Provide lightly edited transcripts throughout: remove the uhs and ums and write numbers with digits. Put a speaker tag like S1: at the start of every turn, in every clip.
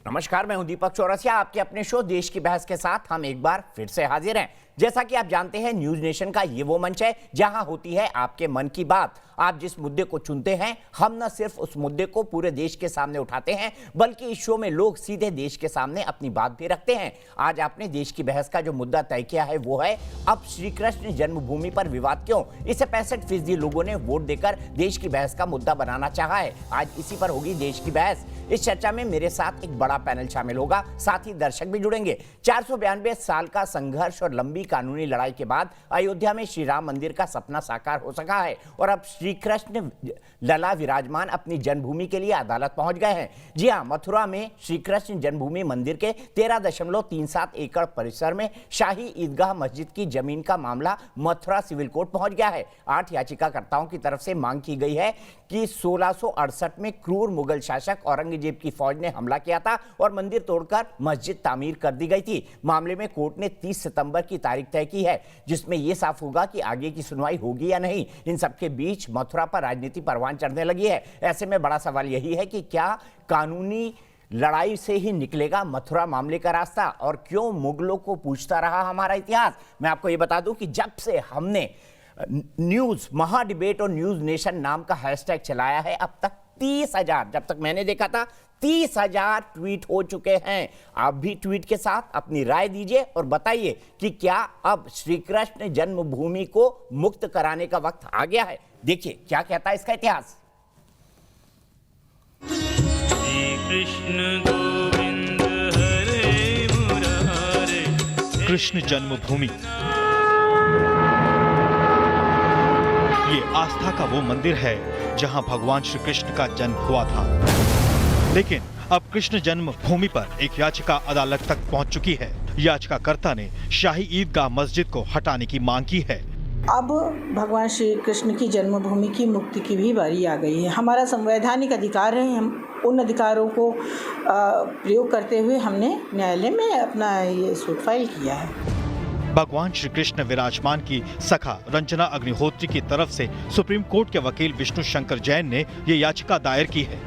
S1: नमस्कार, मैं हूं दीपक चौरसिया। आपके अपने शो देश की बहस के साथ हम एक बार फिर से हाजिर हैं। जैसा कि आप जानते हैं, न्यूज नेशन का ये वो मंच है जहां होती है आपके मन की बात। आप जिस मुद्दे को चुनते हैं, हम न सिर्फ उस मुद्दे को पूरे देश के सामने उठाते हैं, बल्कि इस शो में लोग सीधे देश के सामने अपनी बात भी रखते हैं। आज आपने देश की बहस का जो मुद्दा तय किया है वो है, अब श्री कृष्ण जन्मभूमि पर विवाद क्यों? इसे 65% लोगों ने वोट देकर देश की बहस का मुद्दा बनाना चाहा है। आज इसी पर होगी देश की बहस। इस चर्चा में मेरे साथ एक बड़ा पैनल शामिल होगा, साथ ही दर्शक भी जुड़ेंगे। 492 साल का संघर्ष और लंबी कानूनी लड़ाई के बाद अयोध्या में श्री राम मंदिर का सपना साकार हो सका है और अब श्री कृष्ण लला विराजमान अपनी जन्मभूमि के लिए अदालत पहुंच गए हैं। जी हां, मथुरा में श्री कृष्ण जन्मभूमि मंदिर के 13.37 एकड़ परिसर में शाही ईदगाह मस्जिद की जमीन का मामला मथुरा सिविल कोर्ट पहुंच गया है। 8 याचिकाकर्ताओं की तरफ से मांग की गई है कि 1668 में क्रूर मुगल शासक औरंगजेब की फौज ने हमला किया था और मंदिर तोड़कर मस्जिद तामीर कर दी गई थी। मामले में कोर्ट ने 30 सितंबर की तारीख तय की है, जिसमें यह साफ होगा कि आगे की सुनवाई होगी या नहीं। इन सबके बीच मथुरा पर राजनीति परवान चढ़ने लगी है। ऐसे में बड़ा सवाल यही है कि क्या कानूनी लड़ाई से ही निकलेगा मथुरा मामले का रास्ता, और क्यों मुगलों को पूछता रहा हमारा इतिहास। मैं आपको यह बता दूं कि जब से हमने न्यूज महा डिबेट और न्यूज नेशन नाम का हैशटैग चलाया है, अब तक 30,000, जब तक मैंने देखा था 30,000 ट्वीट हो चुके हैं। आप भी ट्वीट के साथ अपनी राय दीजिए और बताइए कि क्या अब श्री कृष्ण जन्मभूमि को मुक्त कराने का वक्त आ गया है। देखिए क्या कहता है इसका इतिहास।
S2: श्री कृष्ण गोविंद हरे मुरारे।
S3: कृष्ण जन्मभूमि ये आस्था का वो मंदिर है जहां भगवान श्री कृष्ण का जन्म हुआ था। लेकिन अब कृष्ण जन्मभूमि पर एक याचिका अदालत तक पहुंच चुकी है। याचिकाकर्ता ने शाही ईदगाह मस्जिद को हटाने की मांग की है।
S4: अब भगवान श्री कृष्ण की जन्मभूमि की मुक्ति की भी बारी आ गई है। हमारा संवैधानिक अधिकार है, हम उन अधिकारों को प्रयोग करते हुए हमने न्यायालय में अपना ये सूट फाइल किया है।
S3: भगवान श्री कृष्ण विराजमान की सखा रंजना अग्निहोत्री की तरफ से सुप्रीम कोर्ट के वकील विष्णु शंकर जैन ने ये याचिका दायर की है।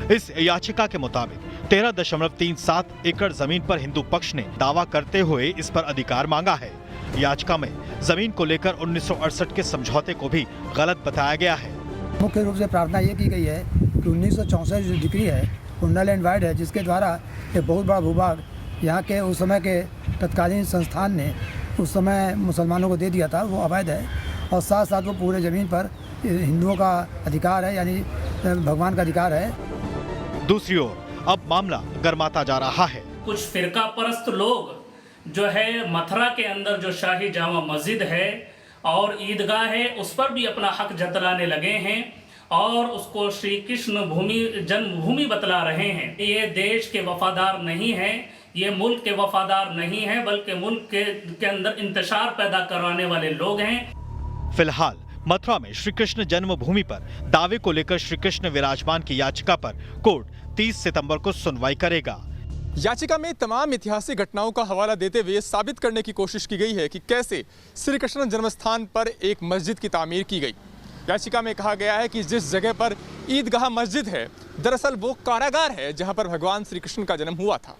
S3: इस याचिका के मुताबिक 13.37 एकड़ जमीन पर हिंदू पक्ष ने दावा करते हुए इस पर अधिकार मांगा है। याचिका में जमीन को लेकर 1968 के समझौते को भी गलत बताया गया है।
S5: मुख्य रूप से प्रार्थना ये की गई है कि 1964 जो डिक्री है वो नल एंड वाइड है, जिसके द्वारा एक बहुत बड़ा भूभाग यहाँ के उस समय के तत्कालीन संस्थान ने उस समय मुसलमानों को दे दिया था, वो अवैध है। और साथ साथ वो पूरे ज़मीन पर हिंदुओं का अधिकार है, यानी भगवान का अधिकार है।
S3: दूसरी ओर अब मामला गर्माता जा रहा है।
S6: कुछ फिरका परस्त लोग जो है मथुरा के अंदर जो शाही जामा मस्जिद है और ईदगाह है, उस पर भी अपना हक जतलाने लगे हैं और उसको श्री कृष्ण भूमि जन्मभूमि बतला रहे हैं। ये देश के वफादार नहीं है, ये मुल्क के वफादार नहीं है, बल्कि मुल्क के अंदर इंतशार पैदा करवाने वाले लोग हैं।
S3: फिलहाल मथुरा में श्री कृष्ण जन्मभूमि पर दावे को लेकर श्री कृष्ण विराजमान की याचिका पर कोर्ट 30 सितंबर को सुनवाई करेगा।
S7: याचिका में तमाम ऐतिहासिक घटनाओं का हवाला देते हुए साबित करने की कोशिश की गई है कि कैसे श्री कृष्ण जन्मस्थान पर एक मस्जिद की तामीर की गई। याचिका में कहा गया है कि जिस जगह पर ईदगाह मस्जिद है, दरअसल वो कारागार है जहां पर भगवान श्री कृष्ण का जन्म हुआ था,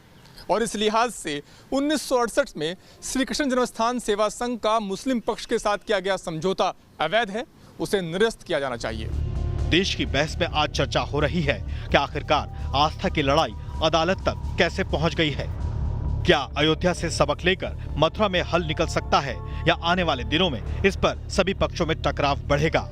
S7: और इस लिहाज से 1968 में श्री कृष्ण जन्मस्थान सेवा संघ का मुस्लिम पक्ष के साथ किया गया समझौता अवैध है, उसे निरस्त किया जाना चाहिए।
S3: देश की बहस में आज चर्चा हो रही है कि आखिरकार आस्था की लड़ाई अदालत तक कैसे पहुंच गई है। क्या अयोध्या से सबक लेकर मथुरा में हल निकल सकता है, या आने वाले दिनों में इस पर सभी पक्षों में टकराव बढ़ेगा?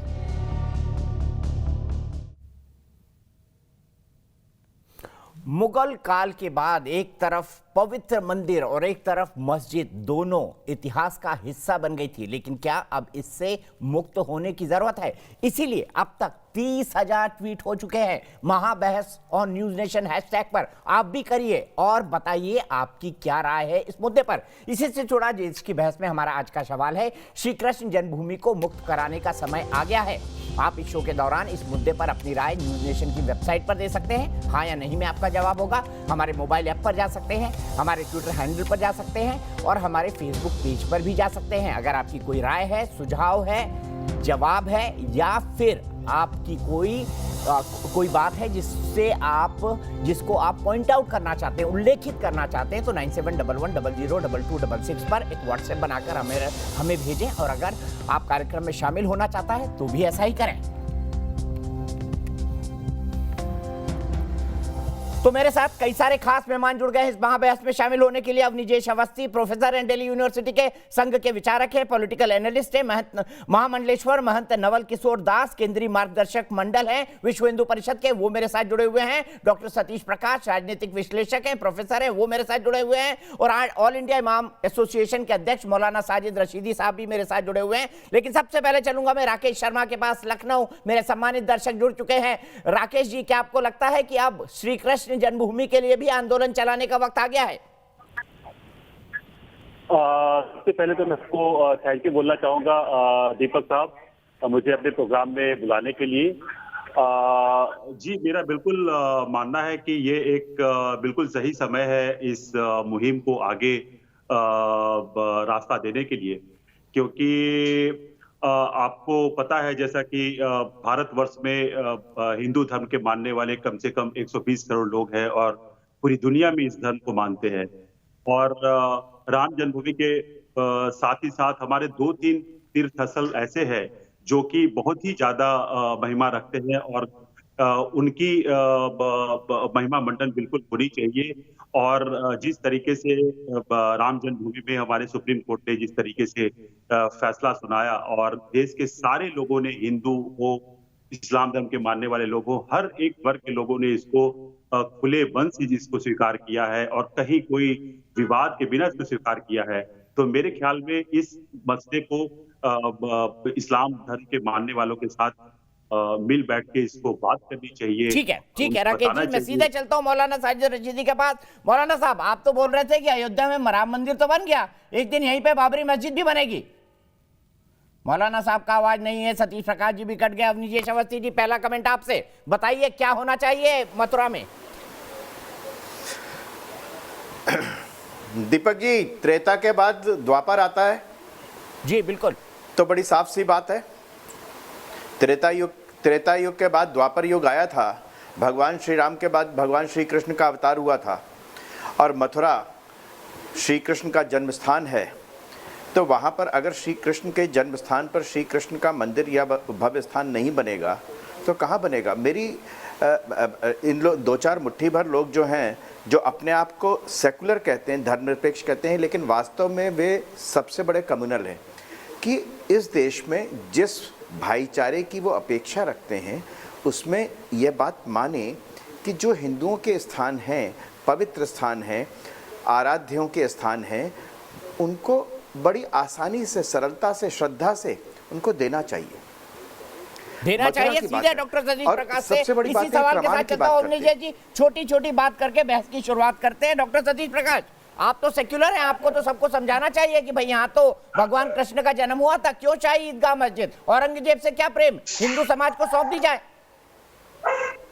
S1: मुगल काल के बाद एक तरफ पवित्र मंदिर और एक तरफ मस्जिद, दोनों इतिहास का हिस्सा बन गई थी। लेकिन क्या अब इससे मुक्त होने की जरूरत है? इसीलिए अब तक 30,000 ट्वीट हो चुके हैं महाबहस और न्यूज नेशन हैशटैग पर। आप भी करिए और बताइए आपकी क्या राय है इस मुद्दे पर। इसी से जुड़ा देश की बहस में हमारा आज का सवाल है, श्री कृष्ण जन्मभूमि को मुक्त कराने का समय आ गया है। आप इस शो के दौरान इस मुद्दे पर अपनी राय न्यूज नेशन की वेबसाइट पर दे सकते हैं। हाँ या नहीं में आपका जवाब होगा। हमारे मोबाइल ऐप पर जा सकते हैं, हमारे ट्विटर हैंडल पर जा सकते हैं और हमारे फेसबुक पेज पर भी जा सकते हैं। अगर आपकी कोई राय है, सुझाव है, जवाब है या फिर आपकी कोई बात है जिसको आप पॉइंट आउट करना चाहते हैं, उल्लेखित करना चाहते हैं, तो 9711002266 पर एक व्हाट्सएप बनाकर हमें भेजें। और अगर आप कार्यक्रम में शामिल होना चाहता है तो भी ऐसा ही करें। तो मेरे साथ कई सारे खास मेहमान जुड़ गए हैं इस महाबहस में शामिल होने के लिए। अवनीजेश अवस्थी प्रोफेसर हैं, दिल्ली यूनिवर्सिटी के, संघ के विचारक हैं, पॉलिटिकल एनालिस्ट हैं, महामंडलेश्वर महंत नवल किशोर दास केंद्रीय मार्गदर्शक मंडल हैं विश्व हिंदू परिषद के, वो मेरे साथ जुड़े हुए हैं। डॉक्टर सतीश प्रकाश राजनीतिक विश्लेषक हैं, प्रोफेसर हैं, वो मेरे साथ जुड़े हुए हैं। और ऑल इंडिया इमाम एसोसिएशन के अध्यक्ष मौलाना साजिद रशीदी साहब भी मेरे साथ जुड़े हुए हैं। लेकिन सबसे पहले चलूंगा मैं राकेश शर्मा के पास, लखनऊ। मेरे सम्मानित दर्शक जुड़ चुके हैं। राकेश जी, क्या आपको लगता है कि अब श्री कृष्ण जन्मभूमि के लिए भी आंदोलन चलाने का वक्त आ गया है?
S8: सबसे पहले तो मैं आपको थैंक यू बोलना चाहूंगा दीपक साहब, मुझे अपने प्रोग्राम में बुलाने के लिए। जी, मेरा बिल्कुल मानना है कि ये एक बिल्कुल सही समय है इस मुहिम को आगे रास्ता देने के लिए, क्योंकि आपको पता है जैसा कि भारतवर्ष में हिंदू धर्म के मानने वाले कम से कम 120 करोड़ लोग हैं और पूरी दुनिया में इस धर्म को मानते हैं। और राम जन्मभूमि के साथ ही साथ हमारे 2-3 तीर्थ स्थल ऐसे हैं जो कि बहुत ही ज्यादा महिमा रखते हैं और उनकी महिमा मंडन बिल्कुल होनी चाहिए। और जिस तरीके से राम जन्मभूमि में हमारे सुप्रीम कोर्ट ने जिस तरीके से फैसला सुनाया और देश के सारे लोगों ने, हिंदू हो, इस्लाम धर्म के मानने वाले लोग हो, हर एक वर्ग के लोगों ने इसको खुले मन से जिसको स्वीकार किया है और कहीं कोई विवाद के बिना इसको स्वीकार किया है, तो मेरे ख्याल में इस मसले को इस्लाम धर्म के मानने वालों के साथ मिल बैठ के इसको बात करनी चाहिए।
S1: ठीक है राकेश जी, मैं सीधे चलता हूँ मौलाना साजिद रशीदी के पास। मौलाना साहब, आप तो बोल रहे थे कि अयोध्या में राम मंदिर तो बन गया, एक दिन यहीं पे बाबरी मस्जिद भी बनेगी। मौलाना साहब का आवाज नहीं है, सतीश प्रकाश जी भी कट गए। अवनीजेश अवस्थी जी, पहला कमेंट आपसे, बताइए क्या होना चाहिए मथुरा में?
S9: दीपक जी, त्रेता के बाद द्वापर आता है।
S1: जी बिल्कुल,
S9: तो बड़ी साफ सी बात है, त्रेता युग के बाद द्वापर युग आया था, भगवान श्री राम के बाद भगवान श्री कृष्ण का अवतार हुआ था और मथुरा श्री कृष्ण का जन्म स्थान है। तो वहाँ पर अगर श्री कृष्ण के जन्म स्थान पर श्री कृष्ण का मंदिर या भव्य स्थान नहीं बनेगा तो कहाँ बनेगा? मेरी इन लोग 2-4 मुट्ठी भर लोग जो हैं, जो अपने आप को सेकुलर कहते हैं, धर्मनिरपेक्ष कहते हैं, लेकिन वास्तव में वे सबसे बड़े कम्युनल हैं कि इस देश में जिस भाईचारे की वो अपेक्षा रखते हैं उसमें यह बात माने कि जो हिंदुओं के स्थान हैं, पवित्र स्थान हैं, आराध्यों के स्थान हैं, उनको बड़ी आसानी से, सरलता से, श्रद्धा से उनको देना चाहिए।
S1: सीधे डॉक्टर सतीश प्रकाश से इसी सवाल के साथ चलता हूं। अवनीजेश जी, छोटी बात करके बहस की शुरुआत करते हैं। डॉक्टर सतीश प्रकाश, आप तो सेक्युलर हैं, आपको तो सबको समझाना चाहिए कि भाई यहाँ तो भगवान कृष्ण का जन्म हुआ था, क्यों चाहिए ईदगाह मस्जिद? औरंगजेब से क्या प्रेम, हिंदू समाज को सौंप दी जाए?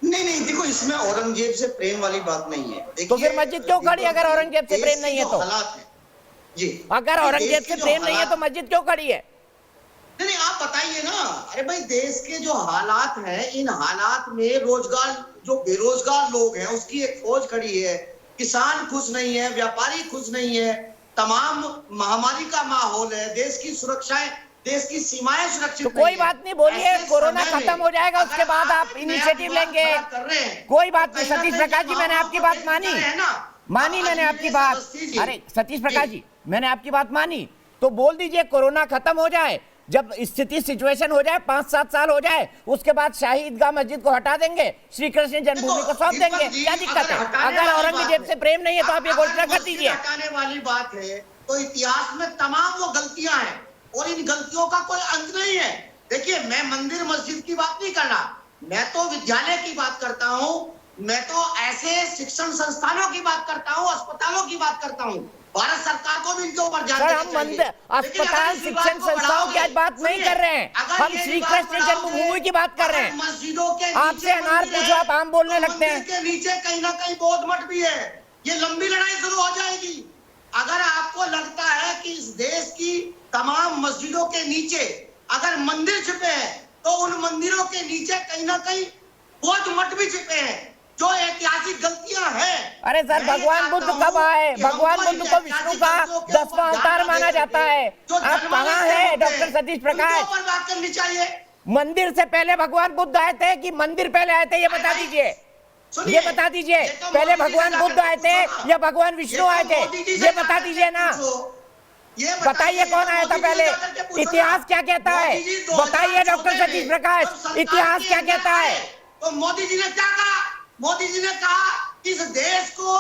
S10: नहीं, देखो इसमें औरंगजेब से प्रेम वाली बात नहीं है।
S1: तो फिर मस्जिद क्यों खड़ी अगर औरंगजेब से प्रेम नहीं है तो?
S10: जी,
S1: अगर औरंगजेब से प्रेम नहीं है तो मस्जिद क्यों खड़ी है?
S10: नहीं, आप बताइए ना। अरे भाई, देश के जो हालात हैं, इन हालात में रोजगार, जो बेरोजगार लोग हैं उसकी एक फौज खड़ी है, किसान खुश नहीं है, व्यापारी खुश नहीं है, तमाम महामारी का माहौल है, देश की सुरक्षाएं, देश की सीमाएं सुरक्षित
S1: तो कोई बात नहीं, बोलिए, कोरोना खत्म हो जाएगा उसके बाद आप इनिशिएटिव लेंगे, कोई बात नहीं। सतीश प्रकाश जी, मैंने आपकी बात मानी मैंने आपकी बात। अरे सतीश प्रकाश जी, मैंने आपकी बात मानी, तो बोल दीजिए कोरोना खत्म हो जाए, जब सिचुएशन हो जाए, 5-7 साल हो जाए, उसके बाद शाही ईदगाह मस्जिद को हटा देंगे, श्री कृष्ण जन्मभूमि को सौंप देंगे, क्या दिक्कत है? अगर औरंगजेब से प्रेम नहीं है तो आप ये घोषणा कर दीजिए।
S10: हटाने वाली बात है तो इतिहास में तमाम वो गलतियां हैं और इन गलतियों का कोई अंत नहीं है। देखिए, मैं मंदिर मस्जिद की बात नहीं कर रहा, मैं तो विद्यालय की बात करता हूँ, मैं तो ऐसे शिक्षण संस्थानों की बात करता हूँ, अस्पतालों की बात करता हूँ। भारत सरकार को भी इनके ऊपर ध्यान देना चाहिए।
S1: हम अस्पताल, शिक्षण संस्थाओं की आज बात नहीं कर रहे हैं, हम श्री कृष्ण जन्मभूमि की बात कर रहे हैं।
S10: मस्जिदों के
S1: आपसे अनार पूछो, आप आम बोलने लगते हैं।
S10: के नीचे कहीं ना कहीं बौद्ध मठ भी है, ये लंबी लड़ाई शुरू हो जाएगी। अगर आपको लगता है कि इस देश की तमाम मस्जिदों के नीचे अगर मंदिर छिपे हैं तो उन मंदिरों के नीचे कहीं ना कहीं बौद्ध मठ भी छिपे हैं, जो ऐतिहासिक गलतियां हैं।
S1: अरे सर, भगवान बुद्ध कब आए? भगवान बुद्ध को विष्णु का 10वां अवतार माना जाता है। आप कहाँ हैं डॉक्टर सतीश प्रकाश?
S10: बात करनी चाहिए।
S1: मंदिर से पहले भगवान बुद्ध आए थे कि मंदिर पहले आए थे? ये बता दीजिए, ये बता दीजिए। पहले भगवान बुद्ध आए थे या भगवान विष्णु आए थे? ये बता दीजिए ना। बताइए कौन आया था पहले? इतिहास क्या कहता है? बताइए डॉक्टर सतीश प्रकाश, इतिहास क्या कहता है?
S10: तो मोदी जी ने क्या कहा? मोदी जी ने कहा इस देश को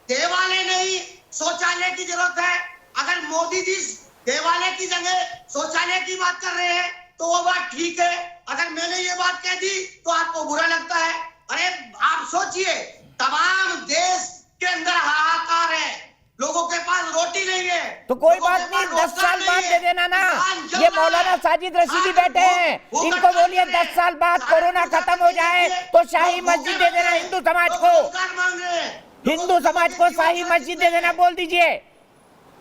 S10: देवालय नहीं शौचालय की जरूरत है। अगर मोदी जी देवालय की जगह शौचालय की बात कर रहे हैं तो वो बात ठीक है। अगर मैंने ये बात कह दी तो आपको बुरा लगता है। अरे आप सोचिए, तमाम देश के अंदर हाहाकार है, लोगों के पास रोटी नहीं है।
S1: तो कोई बात नहीं, 10 साल बाद दे देना ना। ये मौलाना साजिद रशीदी बैठे हैं, इनको बोलिए 10 साल बाद कोरोना खत्म हो जाए तो शाही मस्जिद दे देना हिंदू समाज को। हिंदू समाज को शाही मस्जिद दे देना बोल दीजिए।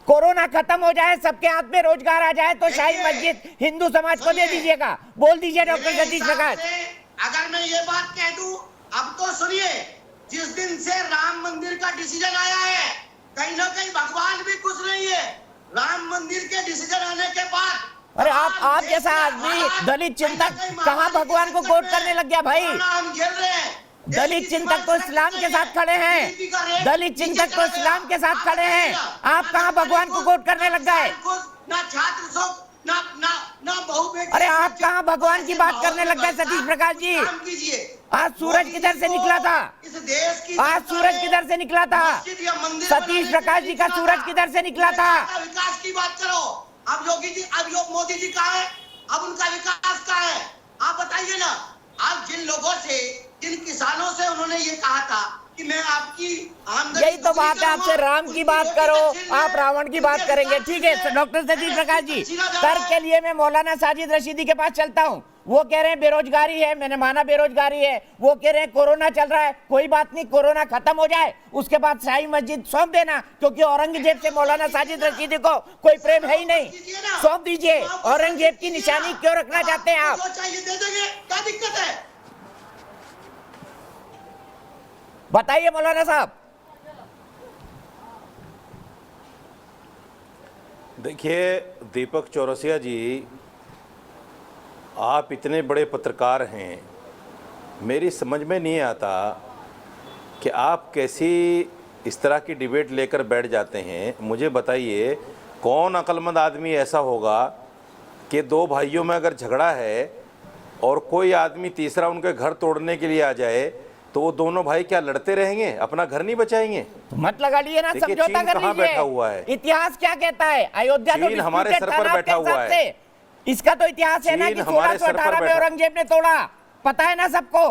S1: कोरोना खत्म हो जाए, सबके हाथ में रोजगार आ जाए तो शाही मस्जिद हिंदू समाज को दे दीजिएगा, बोल दीजिए डॉक्टर सतीश प्रकाश।
S10: अगर मैं ये बात कह दूं, अब तो सुनिए, जिस दिन से राम मंदिर का डिसीजन आया है, कहीं ना कहीं भगवान भी खुश नहीं है। राम मंदिर के डिसीजन आने के बाद
S1: अरे आप जैसा आदमी दलित चिंतक कहाँ भगवान को कोट करने लग गया भाई?
S10: हम झेल रहे हैं।
S1: दलित चिंतक तो इस्लाम के साथ खड़े हैं, दलित चिंतक तो इस्लाम के साथ खड़े हैं, आप कहाँ भगवान को कोट करने लग गए?
S10: ना छात्र ना बहु बेटी।
S1: अरे आप कहाँ भगवान की बात करने लग गए सतीश प्रकाश जी? आज सूरज किधर से निकला था?
S10: इस देश की
S1: आज सूरज किधर से निकला था? सतीश प्रकाश जी का सूरज किधर से निकला था?
S10: विकास की बात करो। अब योगी जी, अब मोदी जी कहाँ है? अब उनका विकास कहाँ है? आप बताइए ना। आज जिन लोगों से, जिन किसानों से उन्होंने ये कहा था कि मैं आपकी आमदनी,
S1: यही तो बात है, आपसे राम की बात करो, आप रावण की बात करेंगे। ठीक है डॉक्टर सतीश प्रकाश जी, तर्क के लिए मैं मौलाना साजिद रशीदी के पास चलता हूँ। वो कह रहे हैं बेरोजगारी है, मैंने माना बेरोजगारी है। वो कह रहे हैं कोरोना चल रहा है, कोई बात नहीं, कोरोना खत्म हो जाए उसके बाद शाही मस्जिद सौंप देना, क्योंकि औरंगजेब से मौलाना साजिद रशीदी को कोई प्रेम है ही नहीं। सौंप दीजिए। औरंगजेब की निशानी क्यों रखना चाहते हैं आप?
S10: दे देंगे, क्या दिक्कत है?
S1: बताइए मौलाना साहब।
S11: देखिए दीपक चौरसिया जी, आप इतने बड़े पत्रकार हैं, मेरी समझ में नहीं आता कि आप कैसी इस तरह की डिबेट लेकर बैठ जाते हैं। मुझे बताइए, कौन अक्लमंद आदमी ऐसा होगा कि दो भाइयों में अगर झगड़ा है और कोई आदमी तीसरा उनके घर तोड़ने के लिए आ जाए तो वो दोनों भाई क्या लड़ते रहेंगे? अपना घर नहीं बचाएंगे?
S1: तो मत लगा लिए ना, समझौता कर लीजिए।
S11: बैठा हुआ है?
S1: इतिहास क्या कहता है? अयोध्या तो
S11: हमारे सर पर बैठा हुआ है।
S1: इसका तो इतिहास है ना कि 1618 में औरंगजेब ने तोड़ा, पता है ना सबको?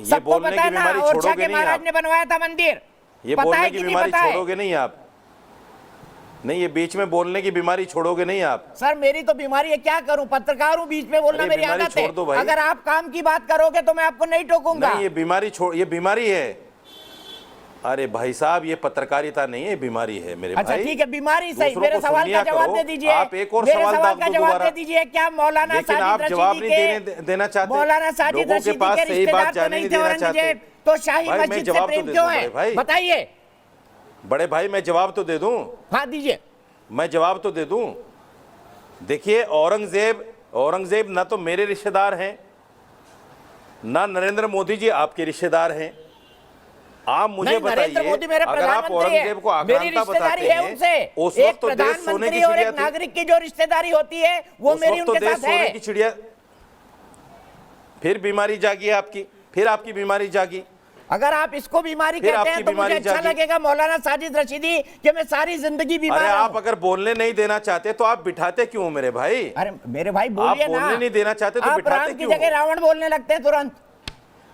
S1: सबको पता है ना? ओरछा के महाराज ने बनवाया था मंदिर।
S11: ये बोलने की बीमारी छोड़ोगे नहीं आप? नहीं, ये बीच में बोलने की बीमारी छोड़ोगे नहीं आप?
S1: सर मेरी तो बीमारी है, क्या करूं, पत्रकार हूं, बीच में बोलना मेरी आदत है। अगर आप काम की बात करोगे तो मैं आपको नहीं टोकूंगा।
S11: नहीं, ये बीमारी छोड़, ये बीमारी है। अरे भाई साहब, ये पत्रकारिता नहीं है, बीमारी है मेरे भाई।
S1: अच्छा ठीक है, बीमारी सही। मेरे सवाल का जवाब दे दीजिए।
S11: आप एक और सवाल
S1: का जवाब दे दीजिए। क्या मौलाना
S11: साजिद रशीदी
S1: देना चाहते? मौलाना साजिद रशीदी के रिश्तेदार तो नहीं थे औरंगजेब, तो शाही मस्जिद से प्रेम क्यों है? बताइए
S11: बड़े भाई, मैं जवाब तो दे दूं।
S1: हाँ दीजिए।
S11: मैं जवाब तो दे दूं। देखिए, औरंगजेब ना तो मेरे रिश्तेदार हैं, ना नरेंद्र मोदी जी आपके रिश्तेदार हैं। आप मुझे बताइए, अगर आप औरंगजेब को आक्रांता बताते हैं, उस वक्त तो देश सोने की चिड़िया थी।
S1: नागरिक की जो रिश्तेदारी होती है वो मेरी उनके साथ है।
S11: सोने की चिड़िया। फिर बीमारी जागी आपकी, फिर आपकी बीमारी जागी।
S1: अगर आप इसको बीमारी कहते हैं तो मुझे अच्छा लगेगा मौलाना साजिद रशीदी कि मैं सारी जिंदगी बीमार हूं।
S11: अरे आप अगर बोलने नहीं देना चाहते तो आप बिठाते क्यों मेरे भाई?
S1: अरे मेरे भाई बोलिए ना।
S11: आप बोलने नहीं देना चाहते तो बिठाते क्यों?
S1: राम की जगह रावण बोलने लगते हैं तुरंत।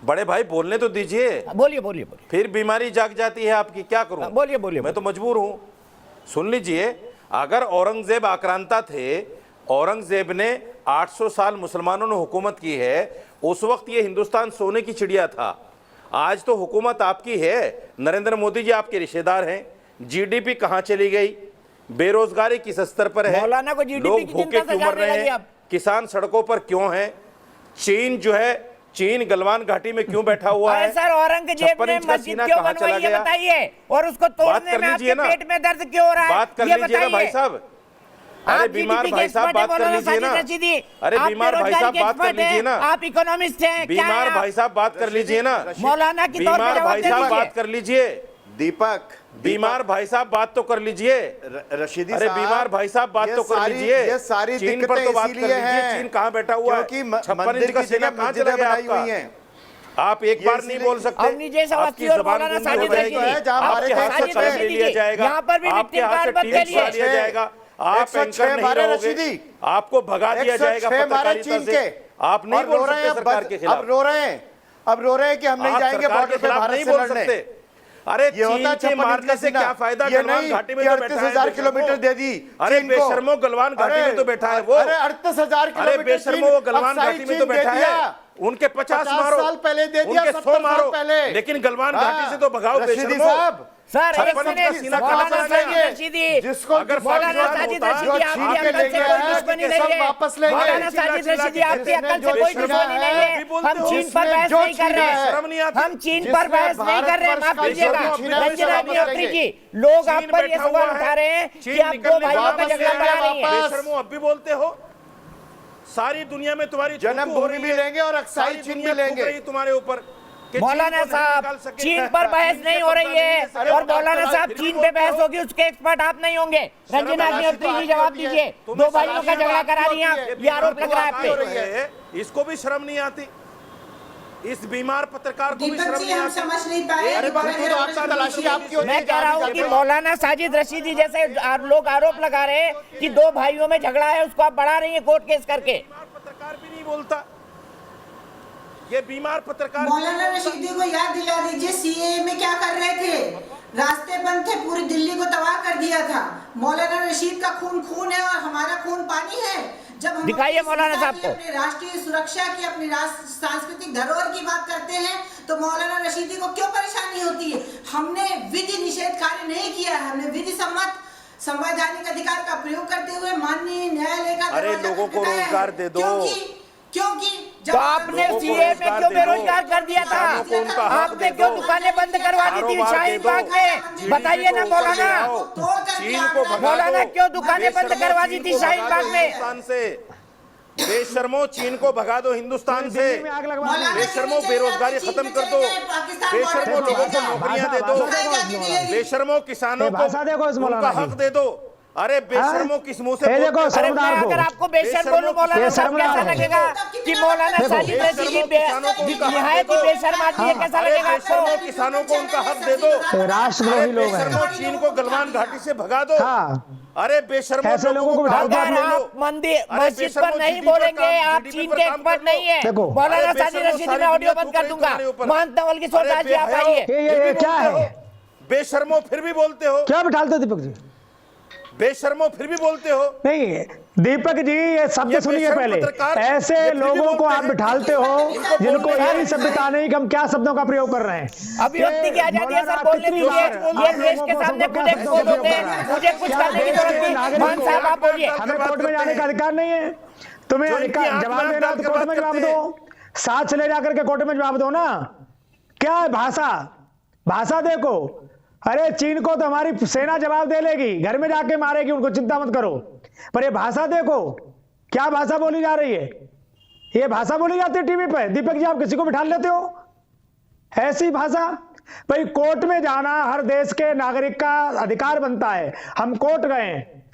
S11: बड़े भाई बोलने तो दीजिए।
S1: बोलिए बोलिए बोलिए।
S11: फिर बीमारी जाग जाती है आपकी, क्या करूं?
S1: बोलिए बोलिए।
S11: मैं तो मजबूर हूं। सुन लीजिए, अगर औरंगजेब आक्रांता थे, औरंगजेब ने 800 साल मुसलमानों ने हुकूमत की है, उस वक्त ये हिंदुस्तान सोने की चिड़िया था। आज तो हुकूमत आपकी है, नरेंद्र मोदी जी आपके रिश्तेदार हैं। जीडीपी कहां चली गई? बेरोजगारी किस स्तर पर है?
S1: मौलाना को जीडीपी
S11: लोग भूखे क्यों मर रहे हैं? किसान सड़कों पर क्यों हैं? चीन जो है, चीन गलवान घाटी में क्यों बैठा हुआ है?
S1: सर औरंगजेब ने मस्जिद क्यों बनवाई है बताइए, और उसको तोड़ने में आपके पेट में दर्द क्यों हो रहा है?
S11: बात कर लीजिए ना भाई साहब। अरे बीमार भाई साहब बात कर लीजिए ना। अरे बीमार भाई साहब बात कर लीजिए ना।
S1: आप इकोनॉमिस्ट हैं।
S11: बीमार भाई साहब बात कर लीजिए ना।
S1: मौलाना की
S11: बीमार भाई साहब बात कर लीजिए।
S9: दीपक,
S11: बीमार भाई साहब बात तो कर लीजिए।
S9: रशीदी
S11: अरे
S9: साहब,
S11: बीमार भाई साहब बात तो कर लीजिए।
S9: ये सारी
S11: चीन पर तो बात कर लीजिए। चीन कहाँ बैठा हुआ है?
S9: क्योंकि
S11: 56 इंच का सीना कहाँ चला गया आपका? आप एक बार नहीं बोल सकते। आपकी जबान गूंगी हो जाएगी। आपके हाथ से कलम ले लिया जाएगा, आपके हाथ से टीवी छुड़ा लिया जाएगा, आप एंकर नहीं रहोगे, आपको भगा दिया जाएगा पत्रकारिता से। आप नहीं बोल सकते सरकार के खिलाफ।
S9: अब रो रहे हैं कि हम नहीं जाएंगे बॉर्डर पे भारत से लड़ने।
S11: अरे चीन के मारने से क्या फायदा? गलवान घाटी में तो बैठा है।
S9: 38,000 किलोमीटर दे दी।
S11: अरे बेशर्मो, गलवान घाटी में तो बैठा है वो।
S9: अरे 38,000 किलोमीटर।
S11: अरे बेशर्मो, वो गलवान घाटी में तो बैठा है। उनके 50 मारो,
S9: साल पहले दे दिया,
S11: उनके 100 मारो,
S9: पहले।
S11: लेकिन गलवान घाटी से तो भगाओ बेशर्मो।
S9: साहब
S1: सर,
S9: जिसको
S11: अगर
S1: मौलाना साजिद रशीदी आपकी अकल से कोई दुश्मनी नहीं है।
S9: वापस लेंगे।
S1: मौलाना साजिद रशीदी आपकी अकल से कोई दुश्मनी नहीं है। हम चीन पर बहस नहीं कर रहे हैं। हम चीन पर बहस नहीं कर रहे हैं। माफ कीजिएगा रंजना अग्निहोत्री जी, लोग आप पर ये सवाल उठा रहे हैं कि आप दो भाइयों का झगड़ा बढ़ा रही है।
S11: बेशर्मो अब भी बोलते हो। सारी दुनिया में तुम्हारी
S9: जन्मभूमि भी लेंगे और अक्साई चीन भी लेंगे
S11: तुम्हारे ऊपर।
S1: मौलाना साहब, चीन पर बहस नहीं हो रही है, और मौलाना साहब चीन पे बहस होगी उसके एक्सपर्ट आप नहीं होंगे। रंजना अग्निहोत्री जी जवाब दीजिए। दो भाइयों का झगड़ा करा रही हैं, ये आरोप लग रहा है आप पे।
S11: इसको भी शर्म नहीं आती? इस बीमार पत्रकार को भी शर्म नहीं
S4: हम
S11: आती?
S4: समझ नहीं पाए।
S1: मैं कह रहा हूँ कि मौलाना साजिद रशीदी जैसे लोग आरोप लगा रहे हैं कि दो भाइयों में झगड़ा है, उसको आप बढ़ा रही है कोर्ट केस करके।
S11: पत्रकार भी नहीं बोलता, ये बीमार पत्रकार।
S4: मौलाना रशीदी को याद दिला दीजिए सीएए में क्या कर रहे थे। रास्ते बंद थे, पूरी दिल्ली को तबाह कर दिया था। मौलाना रशीद का खून खून है और हमारा खून पानी है। जब हम
S1: दिखाइए मौलाना साहब को।
S4: अपनी राष्ट्रीय सुरक्षा की, अपनी सांस्कृतिक धरोहर की बात करते हैं तो मौलाना रशीदी को क्यों परेशानी होती है? हमने विधि निषेध कार्य नहीं किया है, हमने विधि सम्मत संवैधानिक अधिकार का प्रयोग करते हुए माननीय न्यायालय का
S11: अरे लोगों को रोजगार दे दो।
S4: क्योंकि
S1: तो आपने सीए में क्यों बेरोजगार कर दिया था? आपने क्यों दुकानें बंद करवा दी थी शाहीन बाग में? बताइए ना मौलाना, मौलाना क्यों दुकानें बंद करवा दी थी शाहीन बाग में?
S11: बेशर्मो, चीन को भगा दो हिंदुस्तान से। बेशर्मो, बेरोजगारी खत्म कर दो। बेशर्मो, लोगों को नौकरियां दे दो। बेशर्मो, किसानों को उनका हक दे दो। अरे बेशर्मो, किस मुंह से
S1: अरे मैं अगर आपको बेशर्म बोलूं मौलाना साहब, कैसा लगेगा कि मौलाना साजिद रशीदी निहायत ही बेशर्म आदमी है? कैसा लगेगा आपको?
S11: किसानों को उनका हक दे दो।
S5: राष्ट्रद्रोही लोग हैं।
S11: बेशर्मो, चीन को गलवान घाटी से भगा दो। अरे बेशर्मो,
S5: ऐसे लोगों को बिठा दो।
S1: अगर आप मंदिर मस्जिद पर नहीं बोलेंगे, आप चीन के एक्सपर्ट नहीं है। मौलाना साजिद रशीदी में ऑडियो बंद कर दूंगा। महंत नवल किशोर दास जी आप आइए।
S5: ये क्या है?
S11: बेशर्मो फिर भी बोलते हो।
S5: क्या बिठाते हो दीपक जी?
S11: बेशर्मो फिर भी बोलते हो।
S5: नहीं दीपक जी, ये शब्द सुनिए पहले। ऐसे लोगों को आप बिठाते हो जिनको यही सभ्यता नहीं कि हम क्या शब्दों का प्रयोग कर रहे हैं।
S1: अभिव्यक्ति की आजादी है सर, बोलने दीजिए। ये देश के सामने खुद एक्सपोज होते हैं, मुझे कुछ करने की जरूरत नहीं। मान साहब आप बोलिए।
S5: हमें कोर्ट में जाने का अधिकार नहीं है। तुम्हें अधिकार जवाब देना तो कोर्ट में जवाब दो, साथ से ले जाकर के कोर्ट में जवाब दो ना। क्या है भाषा? भाषा देखो। अरे चीन को तो हमारी सेना जवाब दे लेगी, घर में जाके मारेगी उनको, चिंता मत करो। पर ये भाषा देखो, क्या भाषा बोली जा रही है? ये भाषा बोली जाती है टीवी पे। दीपक जी, आप किसी को बिठा लेते हो ऐसी भाषा? भाई कोर्ट में जाना हर देश के नागरिक का अधिकार बनता है। हम कोर्ट गए,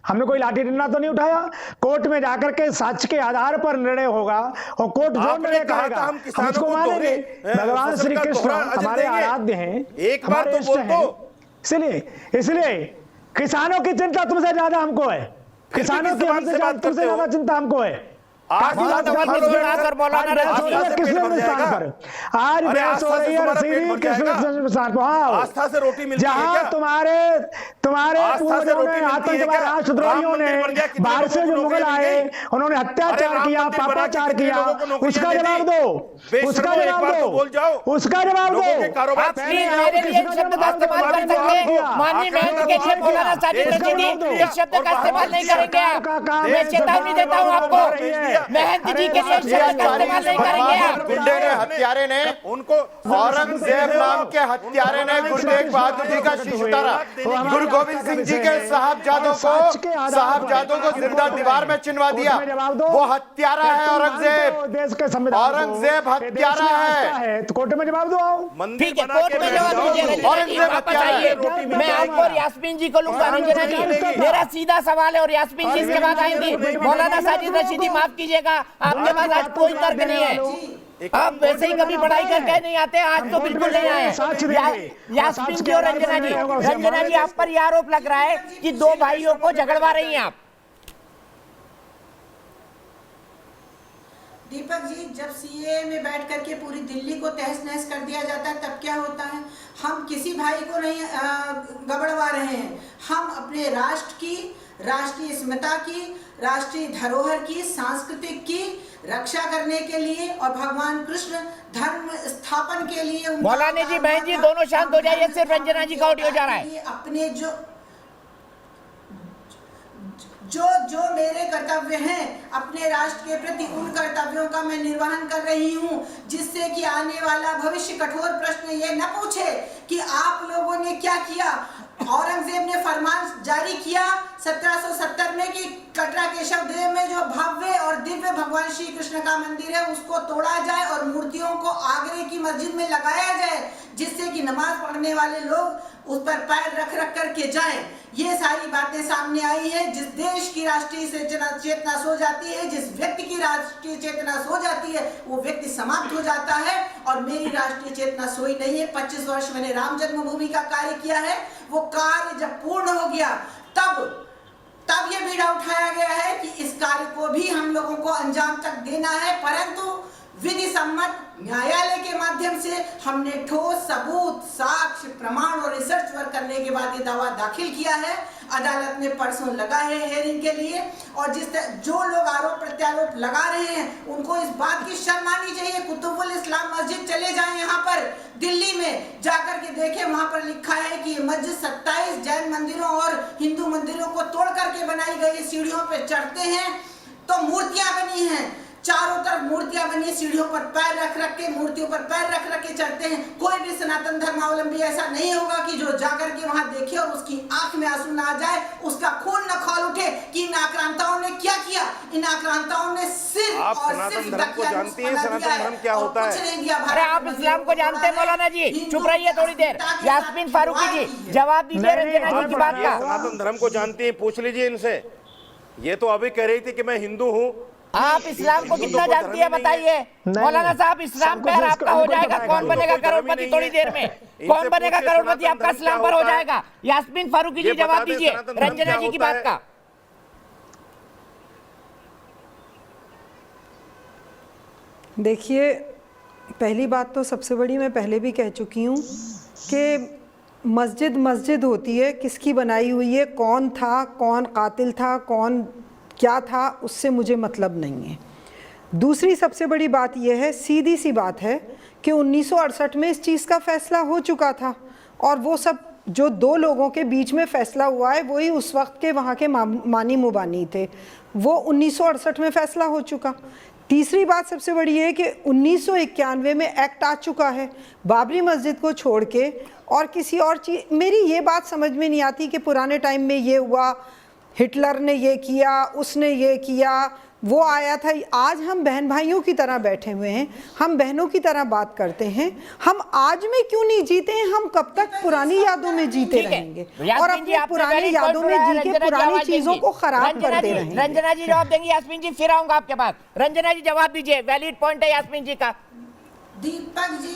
S5: हमने कोई लाठी डंडा तो नहीं उठाया। कोर्ट में जाकर के सच के आधार पर निर्णय होगा और कोर्ट जो निर्णय कहेगा हम उसको मानेंगे। भगवान श्री कृष्ण हमारे आराध्य हैं,
S11: एक बार तो बोल दो।
S5: इसलिए किसानों की चिंता तुमसे ज्यादा हमको है। किसानों की तुमसे ज्यादा चिंता हमको है। आज बहस हो रही है
S11: आस्था से रोटी मिलती है
S5: जहां
S11: क्या?
S5: तुम्हारे पूर्वजों ने, आतंकवाद राष्ट्रद्रोहियों ने, बाहर से जो मुगल आए उन्होंने अत्याचार किया, पापाचार किया, उसका जवाब दो। उसका जवाब दो। उसका जवाब दो।
S1: आप प्लीज मेरे लिए शब्द का इस्तेमाल कर सकते हैं। माननीय महंत के लिए मौलाना साजिद रशीदी इस शब्द का इस्तेमाल नहीं करेंगे आप। मैं चेतावनी देता हूँ आपको, महंत जी के लिए इस शब्द का इस्तेमाल नहीं करेंगे आप।
S9: गुंडे ने, हत्यारे ने, उनको औरंगजेब नाम के हत्यारे ने गुरु तेग बहादुर जी का शीश उतारा, गुरु गोविंद सिंह जी के साहबजादों को जिंदा दीवार में चिनवा दिया। वो हत्यारा है औरंगजेब, औरंगजेब हत्यारा है।
S12: तो कोर्ट में जवाब दो।
S1: ठीक है, कोर्ट में जवाब दीजिए। औरंगजेब वापस आइए, मैं आपको और यास्मीन जी को लूंगा। रंजना जी, मेरा सीधा सवाल है और यास्मीन जी इसके बाद आएंगी। मौलाना साजिद रशीदी, माफ कीजिएगा, आपके पास आज कोई तर्क नहीं है। आप वैसे ही कभी पढ़ाई करके नहीं आते, आज तो बिल्कुल नहीं आए। यास्मीन जी और रंजना जी, आप पर यह आरोप लग रहा है कि दो भाइयों को झगड़वा रही हैं आप।
S4: दीपक जी, जब सीए में बैठ करके पूरी दिल्ली को तहस नहस कर दिया जाता है तब क्या होता है? हम किसी भाई को नहीं गड़बड़वा रहे हैं, हम अपने राष्ट्र की, राष्ट्रीय अस्मिता की, राष्ट्रीय धरोहर की, सांस्कृतिक की रक्षा करने के लिए और भगवान कृष्ण धर्म स्थापन के लिए।
S1: मौलाना जी, बहन जी, दोनों शांत हो जाइए, सिर्फ रंजना जी का ऑडियो जा रहा है।
S4: अपने जो मेरे कर्तव्य हैं अपने राष्ट्र के प्रति, उन कर्तव्यों का मैं निर्वहन कर रही हूं, जिससे कि आने वाला भविष्य कठोर प्रश्न ये न पूछे कि आप लोगों ने क्या किया। औरंगजेब ने फरमान जारी किया 1770 में कि कटरा केशव देव में जो भव्य और दिव्य भगवान श्री कृष्ण का मंदिर है उसको तोड़ा जाए और मूर्तियों को आगरे की मस्जिद में लगाया जाए, जिससे कि नमाज पढ़ने वाले लोग उस पर पैर रख रख करके जाएं। ये सारी बातें सामने आई है। जिस देश की राष्ट्रीय चेतना सो जाती है, जिस व्यक्ति की राष्ट्रीय चेतना सो जाती है, वो व्यक्ति समाप्त हो जाता है। और मेरी राष्ट्रीय चेतना सोई नहीं है। 25 वर्ष मैंने राम जन्मभूमि का कार्य किया है। वो कार्य जब पूर्ण हो गया तब ये बीड़ा उठाया गया है कि इस कार्य को भी हम लोगों को अंजाम तक देना है, परंतु विधि सम्मत न्यायालय के माध्यम से हमने ठोस सबूत, साक्ष्य, प्रमाण और रिसर्च वर्क करने के बाद ये दावा दाखिल किया है। अदालत में परसों लगा है हेयरिंग के लिए। और जो लोग आरोप प्रत्यारोप लगा रहे हैं उनको इस बात की शर्म आनी चाहिए। कुतुबुल इस्लाम मस्जिद चले जाएं, यहाँ पर दिल्ली में जाकर के देखें, वहां पर लिखा है कि ये मस्जिद 27 जैन मंदिरों और हिंदू मंदिरों को तोड़ करके बनाई गई। सीढ़ियों पर चढ़ते हैं तो मूर्तियां बनी हैं, चारों तरफ मूर्तियां बनी, सीढ़ियों पर पैर रख रख के, मूर्तियों पर पैर रख रख के चढ़ते हैं। कोई भी सनातन धर्मावलंबी ऐसा नहीं होगा कि जो जाकर के वहां देखे और उसकी आंख में आंसू ना आ जाए, उसका खून न खौल उठे कि इन आक्रांताओं ने क्या किया। इन आक्रांताओं ने सिर्फ और सिर्फ
S9: को जानती है सनातन धर्म क्या होता है?
S1: अरे आप इस्लाम को जानते हैं मौलाना जी? चुप रहिए थोड़ी देर। यास्मीन फारूकी जी, जवाब दीजिए रंजना जी की बात का।
S11: सनातन धर्म को जानती है, पूछ लीजिए इनसे। ये तो अभी कह रही थी कि मैं हिंदू हूँ।
S1: आप इस्लाम को कितना जानती है बताइए? मौलाना साहब, इस्लाम पर आपका हो जाएगा, कौन बनेगा करोड़पति थोड़ी देर में? कौन बनेगा करोड़पति? आपका इस्लाम पर हो जाएगा। यास्मीन फारूकी जी, जवाब दीजिए रंजना जी की बात का।
S13: देखिए, पहली बात तो सबसे बड़ी मैं पहले भी कह चुकी हूँ कि मस्जिद मस्जिद होती है, किसकी बनाई हुई है, कौन था, कौन कातिल था, कौन क्या था, उससे मुझे मतलब नहीं है। दूसरी सबसे बड़ी बात यह है, सीधी सी बात है कि 1968 में इस चीज़ का फैसला हो चुका था और वो सब जो दो लोगों के बीच में फैसला हुआ है वही उस वक्त के वहाँ के मानी मुबानी थे। वो 1968 में फैसला हो चुका। तीसरी बात सबसे बड़ी है कि 1991 में एक्ट आ चुका है बाबरी मस्जिद को छोड़ के और किसी और चीज़। मेरी ये बात समझ में नहीं आती कि पुराने टाइम में ये हुआ, हिटलर ने ये किया, उसने ये किया, वो आया था। आज हम बहन भाइयों की तरह बैठे हुए हैं, हम बहनों की तरह बात करते हैं। हम आज में क्यों नहीं जीते हैं? हम कब तक पुरानी यादों में जीते रहेंगे और अपनी पुरानी यादों में जी के पुरानी चीजों को खराब करते रहेंगे?
S1: रंजना जी जवाब देंगी। यास्मीन जी, फिर आऊंगा आपके पास। रंजना जी जवाब दीजिए, वैलिड पॉइंट है यास्मीन जी का।
S4: दीपक जी,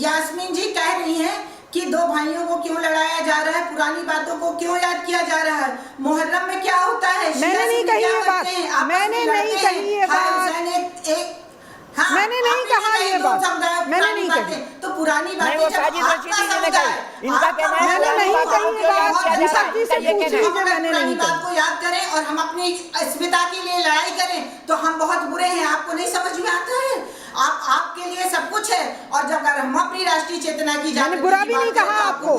S4: यास्मीन जी कह रही हैं कि दो भाइयों को क्यों लड़ाया जा रहा है, पुरानी बातों को क्यों याद किया जा रहा है। मुहर्रम में क्या होता है?
S13: मैंने नहीं कही ये बात, मैंने नहीं कही ये बात, मैंने नहीं कहा ये बात, मैंने नहीं कही।
S4: तो पुरानी बातें
S1: इनका कहना है
S13: मैंने नहीं कही ये बात। दीपक जी से पूछिए, मैंने नहीं कही।
S4: बात को याद करें और हम अपनी अस्मिता के लिए लड़ाई करें तो हम बहुत बुरे हैं। आपको नहीं समझ में आता है? आपके लिए सब कुछ है और जब हम अपनी राष्ट्रीय चेतना की
S13: मैंने बुरा भी नहीं कहा आपको,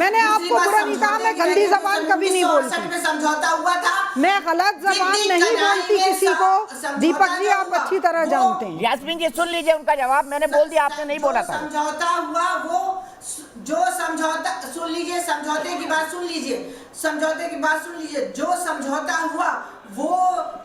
S13: मैंने आपको बुरा नहीं कहा, मैं गंदी जबान कभी नहीं बोलती,
S10: में समझौता हुआ था।
S13: मैं गलत जबान नहीं बोलती किसी को। दीपक जी आप अच्छी तरह जानते हैं।
S1: यास्मीन जी सुन लीजिए उनका जवाब, मैंने बोल दिया, आपने नहीं बोला था।
S10: समझौता हुआ वो जो समझौता, सुन लीजिए, समझौते की बात सुन लीजिए, समझौते की बात सुन लीजिए। जो समझौता हुआ वो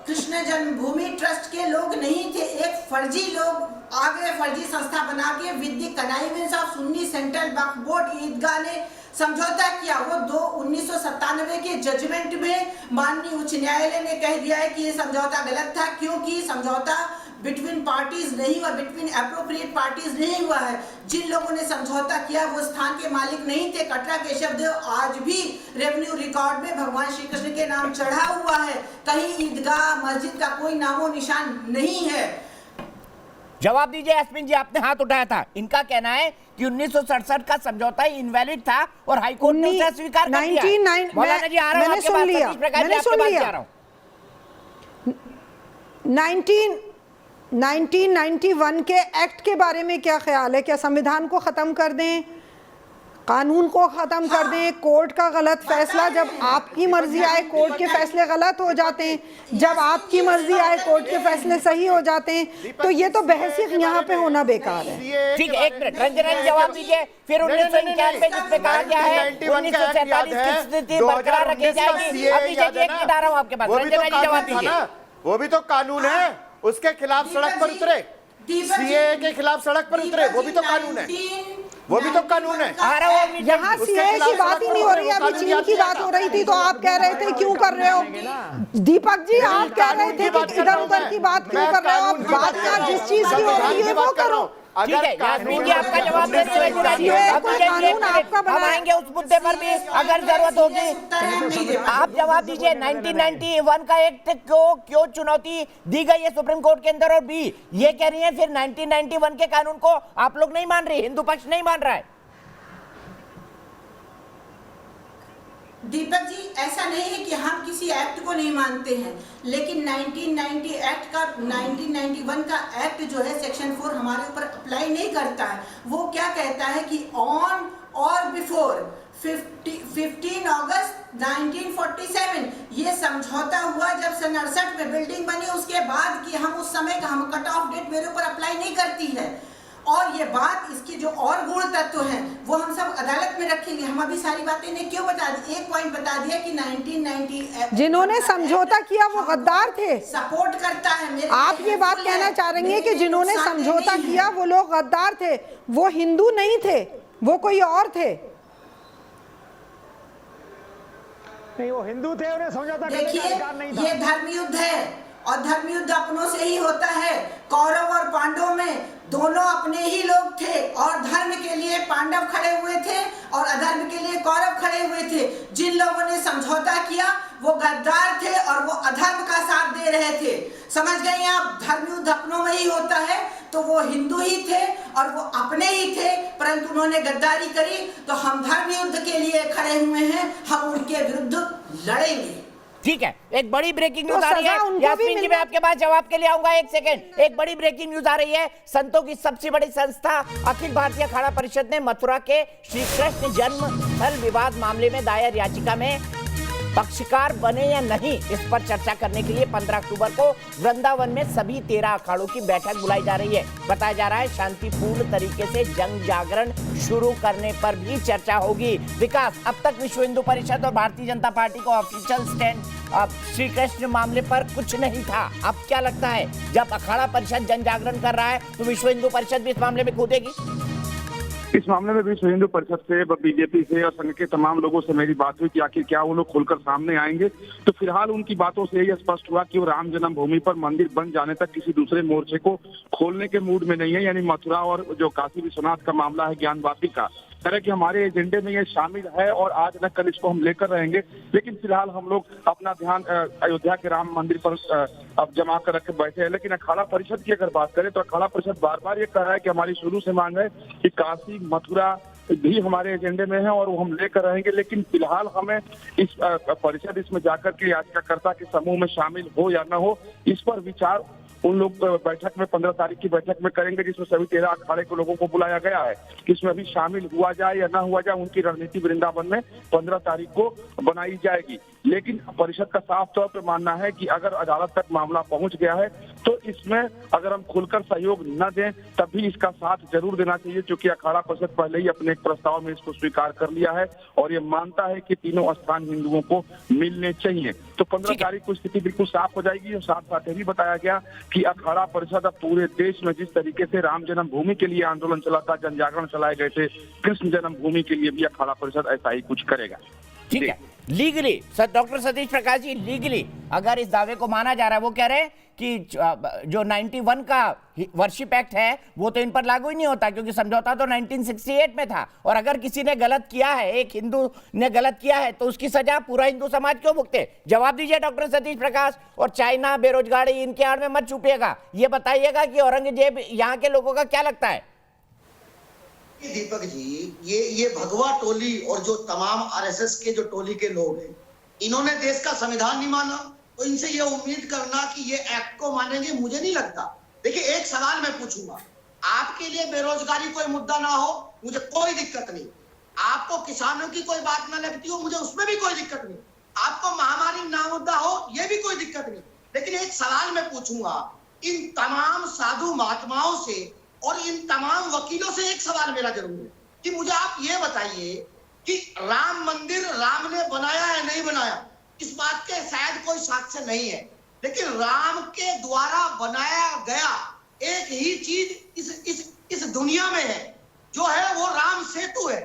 S10: कृष्ण जन्मभूमि ट्रस्ट के लोग नहीं थे, एक फर्जी लोग आगे फर्जी संस्था बना के with the connivance of Sunni central Waqf board Idgah ने समझौता किया। वो 1997 के जजमेंट में माननीय उच्च न्यायालय ने कह दिया है कि ये समझौता गलत था, क्योंकि समझौता बिटवीन पार्टीज नहीं हुआ, बिटवीन एप्रोप्रिएट पार्टीज नहीं हुआ है। जिन लोगों ने समझौता किया वो स्थान के मालिक नहीं थे। कटरा केशव देव आज भी रेवेन्यू रिकॉर्ड में भगवान श्री कृष्ण के नाम चढ़ा हुआ है, कहीं ईदगाह मस्जिद का कोई नामो निशान नहीं है।
S1: जवाब दीजिए यास्मीन जी, आपने हाथ उठाया था। इनका कहना है कि 1967 का समझौता ही इनवैलिड था और हाईकोर्ट ने उसे स्वीकार कर दिया। मौलाना जी आ रहा हूं आपके पास, सतीश प्रकाश जी आपके पास जा रहा हूं।
S13: 1991 के एक्ट के बारे में क्या ख्याल है? क्या संविधान को खत्म कर दें, कानून को खत्म कर दें? कोर्ट का गलत फैसला, जब आपकी मर्जी आए कोर्ट के फैसले गलत हो जाते हैं, जब आपकी मर्जी आए कोर्ट के फैसले सही हो जाते हैं, तो ये तो बहस यहाँ पे होना बेकार है।
S1: ठीक है, एक मिनट रंजना जी जवाब दीजिए। फिर 1991 जिसमें कहा गया है 1947 की स्थिति बरकरार रखी जाएगी। अभी एक मिनट आ रहा हूँ आपके पास, रंजना जी जवाब दीजिए।
S9: वो भी तो कानून है, उसके खिलाफ सड़क पर उतरे, सीएए के खिलाफ सड़क पर उतरे, वो भी तो कानून है, वो भी तो कानून है।
S13: यहाँ सीएए की बात ही नहीं हो रही, अभी चीन की बात हो रही थी, तो आप कह रहे थे क्यों कर रहे हो? दीपक जी आप कह रहे थे कि इधर उधर की बात क्यों कर रहे हो? आप बात यहाँ जिस चीज की हो रही है वो करो।
S1: ठीक है यास्मीन जी आपका जवाब देते हुए हम आएंगे उस मुद्दे पर भी अगर जरूरत होगी। आप जवाब दीजिए 1991 का एक्ट क्यों चुनौती दी गई है सुप्रीम कोर्ट के अंदर, और बी ये कह रही है फिर 1991 के कानून को आप लोग नहीं मान रहे, हिंदू पक्ष नहीं मान रहा है।
S10: दीपक जी ऐसा नहीं है कि हम किसी एक्ट को नहीं मानते हैं, लेकिन 1991 का एक्ट जो है सेक्शन 4 हमारे ऊपर अप्लाई नहीं करता है। वो क्या कहता है कि ऑन और बिफोर 15 अगस्त 1947 ये समझौता हुआ जब 1968 में बिल्डिंग बनी, उसके बाद कि हम उस समय का हम कट ऑफ डेट मेरे ऊपर अप्लाई नहीं करती है। और ये बात इसकी जो और गुण तत्व हैं वो हम सब अदालत में रखेंगे। हम अभी सारी बातें ने क्यों बता दी, एक पॉइंट बता दिया कि 1990
S13: जिन्होंने समझौता किया वो गद्दार थे,
S10: सपोर्ट करता है मेरे।
S13: आप ये बात कहना चाह रही हैं कि जिन्होंने समझौता किया वो लोग गद्दार थे, वो हिंदू नहीं थे, वो कोई और थे?
S5: नहीं वो हिंदू थे, उन्हें समझौता करने का अधिकार नहीं था।
S10: ये धर्म युद्ध है और धर्म युद्ध अपनों से ही होता है। कौरव और पांडव में दोनों अपने ही लोग थे और धर्म के लिए पांडव खड़े हुए थे और अधर्म के लिए कौरव खड़े हुए थे। जिन लोगों ने समझौता किया वो गद्दार थे और वो अधर्म का साथ दे रहे थे। समझ गए आप? धर्म युद्ध अपनों में ही होता है, तो वो हिंदू ही थे और वो अपने ही थे, परंतु उन्होंने गद्दारी करी, तो हम धर्म युद्ध के लिए खड़े हुए हैं, हम उनके विरुद्ध लड़ेंगे।
S1: ठीक है, एक बड़ी ब्रेकिंग न्यूज आ रही है यास्मीन जी, मैं आपके पास जवाब के लिए आऊंगा, एक सेकंड। एक बड़ी ब्रेकिंग न्यूज आ रही है। संतों की सबसे बड़ी संस्था अखिल भारतीय अखाड़ा परिषद ने मथुरा के श्री कृष्ण जन्म स्थल विवाद मामले में दायर याचिका में पक्षकार बने या नहीं, इस पर चर्चा करने के लिए 15 अक्टूबर को वृंदावन में सभी 13 अखाड़ों की बैठक बुलाई जा रही है। बताया जा रहा है शांतिपूर्ण तरीके से जंग जागरण शुरू करने पर भी चर्चा होगी। विकास, अब तक विश्व हिंदू परिषद और भारतीय जनता पार्टी को ऑफिशियल स्टैंड श्री कृष्ण मामले पर कुछ नहीं था। अब क्या लगता है, जब अखाड़ा परिषद जन जागरण कर रहा है तो विश्व हिंदू परिषद भी इस मामले में कूदेगी?
S12: इस मामले में विश्व हिंदू परिषद से, बीजेपी से और संघ के तमाम लोगों से मेरी बात हुई कि आखिर क्या वो लोग खुलकर सामने आएंगे। तो फिलहाल उनकी बातों से यह स्पष्ट हुआ कि वो राम जन्मभूमि पर मंदिर बन जाने तक किसी दूसरे मोर्चे को खोलने के मूड में नहीं है। यानी मथुरा और जो काशी विश्वनाथ का मामला है ज्ञानवापी का, तरह कि हमारे एजेंडे में ये शामिल है और आज न कल इसको हम लेकर रहेंगे। लेकिन फिलहाल हम लोग अपना ध्यान अयोध्या के राम मंदिर पर अब जमा कर रखे बैठे हैं। लेकिन अखाड़ा परिषद की अगर बात करें तो अखाड़ा परिषद बार बार ये कह रहा है कि हमारी शुरू से मांग है कि काशी मथुरा भी हमारे एजेंडे में है और वो हम लेकर रहेंगे। लेकिन फिलहाल हमें इस परिषद इसमें जाकर के याचिकाकर्ता के समूह में शामिल हो या न हो, इस पर विचार उन लोग बैठक में 15 तारीख की बैठक में करेंगे, जिसमें सभी 13 अखाड़े के लोगों को बुलाया गया है। इसमें अभी शामिल हुआ जाए या ना हुआ जाए, उनकी रणनीति वृंदावन में 15 तारीख को बनाई जाएगी। लेकिन परिषद का साफ तौर पर मानना है कि अगर अदालत तक मामला पहुंच गया है तो इसमें अगर हम खुलकर सहयोग न दें तब भी इसका साथ जरूर देना चाहिए, क्योंकि अखाड़ा परिषद पहले ही अपने एक प्रस्ताव में इसको स्वीकार कर लिया है और ये मानता है कि तीनों स्थान हिंदुओं को मिलने चाहिए। तो 15 तारीख को स्थिति बिल्कुल साफ हो जाएगी। और साथ साथ ये भी बताया गया कि अखाड़ा परिषद अब पूरे देश में जिस तरीके से राम जन्मभूमि के लिए आंदोलन चला था, जन जागरण चलाए गए थे, कृष्ण जन्मभूमि के लिए भी अखाड़ा परिषद ऐसा ही कुछ करेगा।
S1: ठीक है, legally doctor Satish Prakash ji, legally अगर इस दावे को माना जा रहा है, वो कह रहे हैं कि जो 91 का वर्शिप एक्ट है वो तो इन पर लागू ही नहीं होता, क्योंकि समझौता तो 1968 में था। और अगर किसी ने गलत किया है, एक हिंदू ने गलत किया है, तो उसकी सजा पूरा हिंदू समाज क्यों भुगते? जवाब दीजिए डॉक्टर सतीश प्रकाश। और चाइना, बेरोजगारी, इनके आड़ में मत छुपिएगा, ये बताइएगा कि औरंगजेब यहाँ के लोगों का क्या लगता है?
S10: दीपक जी, ये भगवा टोली और जो तमाम आरएसएस के जो टोली के लोग हैं, इन्होंने देश का संविधान नहीं माना, तो इनसे ये उम्मीद करना कि ये एक्ट को मानेंगे, मुझे नहीं लगता। देखिए, एक सवाल मैं पूछूंगा, आपके लिए बेरोजगारी कोई मुद्दा ना हो, मुझे कोई दिक्कत नहीं। आपको किसानों की कोई बात ना लगती हो, मुझे उसमें भी कोई दिक्कत नहीं। आपको महामारी ना मुद्दा हो, ये भी कोई दिक्कत नहीं। लेकिन एक सवाल मैं पूछूंगा, इन तमाम साधु महात्माओं से और इन तमाम वकीलों से एक सवाल मेरा जरूर है कि मुझे आप ये बताइए कि राम मंदिर राम ने बनाया है नहीं बनाया, इस बात के शायद कोई साक्ष्य नहीं है, लेकिन राम के द्वारा बनाया गया एक ही चीज इस दुनिया में है, जो है वो राम सेतु है।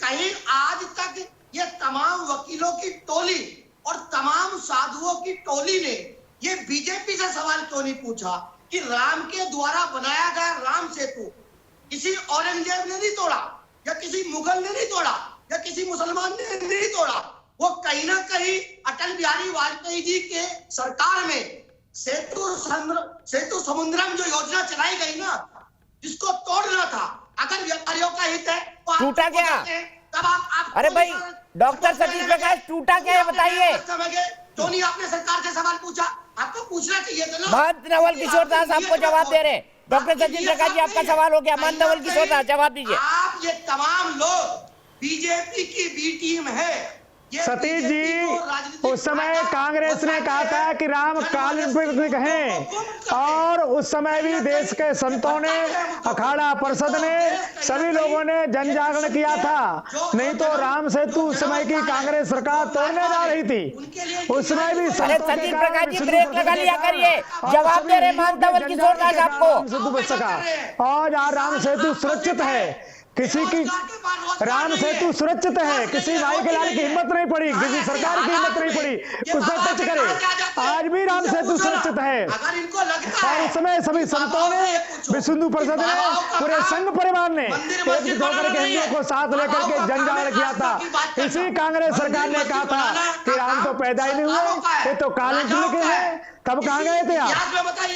S10: कहीं आज तक ये तमाम वकीलों की टोली और तमाम साधुओं की टोली ने ये बीजेपी से सवाल क्यों नहीं पूछा कि राम के द्वारा बनाया गया राम सेतु किसी औरंगजेब ने नहीं तोड़ा, या किसी मुगल ने नहीं तोड़ा, या किसी मुसलमान ने नहीं तोड़ा, वो कहीं ना कहीं अटल बिहारी वाजपेयी जी के सरकार में सेतु समुद्रम जो योजना चलाई गई ना, जिसको तोड़ना था, अगर व्यापारियों का हित है तो
S1: टूटा क्या?
S10: तब आप
S1: अरे भाई डॉक्टर सतीश प्रकाश, टूटा क्या है बताइए?
S10: क्यों नहीं आपने सरकार से सवाल पूछा? आपको पूछना चाहिए था ना।
S1: महंत नवल किशोर दास आपको जवाब दे रहे। डॉक्टर सतीश प्रकाश जी, आपका सवाल हो गया। महंत नवल किशोर दास जवाब दीजिए।
S10: आप ये तमाम लोग बीजेपी की बी टीम है।
S14: सतीश जी, उस समय कांग्रेस ने कहा था कि राम काल्पनिक हैं, और उस समय भी देश के संतों ने, अखाड़ा परिषद ने, सभी लोगों ने जन जागरण किया था। नहीं तो राम सेतु उस समय की कांग्रेस सरकार तोड़ने जा रही थी। उस समय भी
S1: सतीश प्रकाश जी ब्रेक लगा लिया करिए, जवाब दे रहे महंत नवल किशोर दास आपको।
S14: सेतु बच सका, और आज राम सेतु सुरक्षित है। किसी की राम सेतु सुरक्षित है, किसी भाई के लाल की हिम्मत नहीं पड़ी, किसी सरकार की हिम्मत नहीं पड़ी उस पर टच करे। आज भी राम सेतु सुरक्षित है। और उस समय सभी संतों ने, विश्व हिंदू परिषद ने, पूरे संघ परिवार ने एकजुट होकर के हिंदुओं को साथ लेकर के जन जागरण किया था। इसी कांग्रेस सरकार ने कहा था कि राम तो पैदा ही नहीं हुए, ये तो काल्पनिक है। तब कहाँ गए थे आप?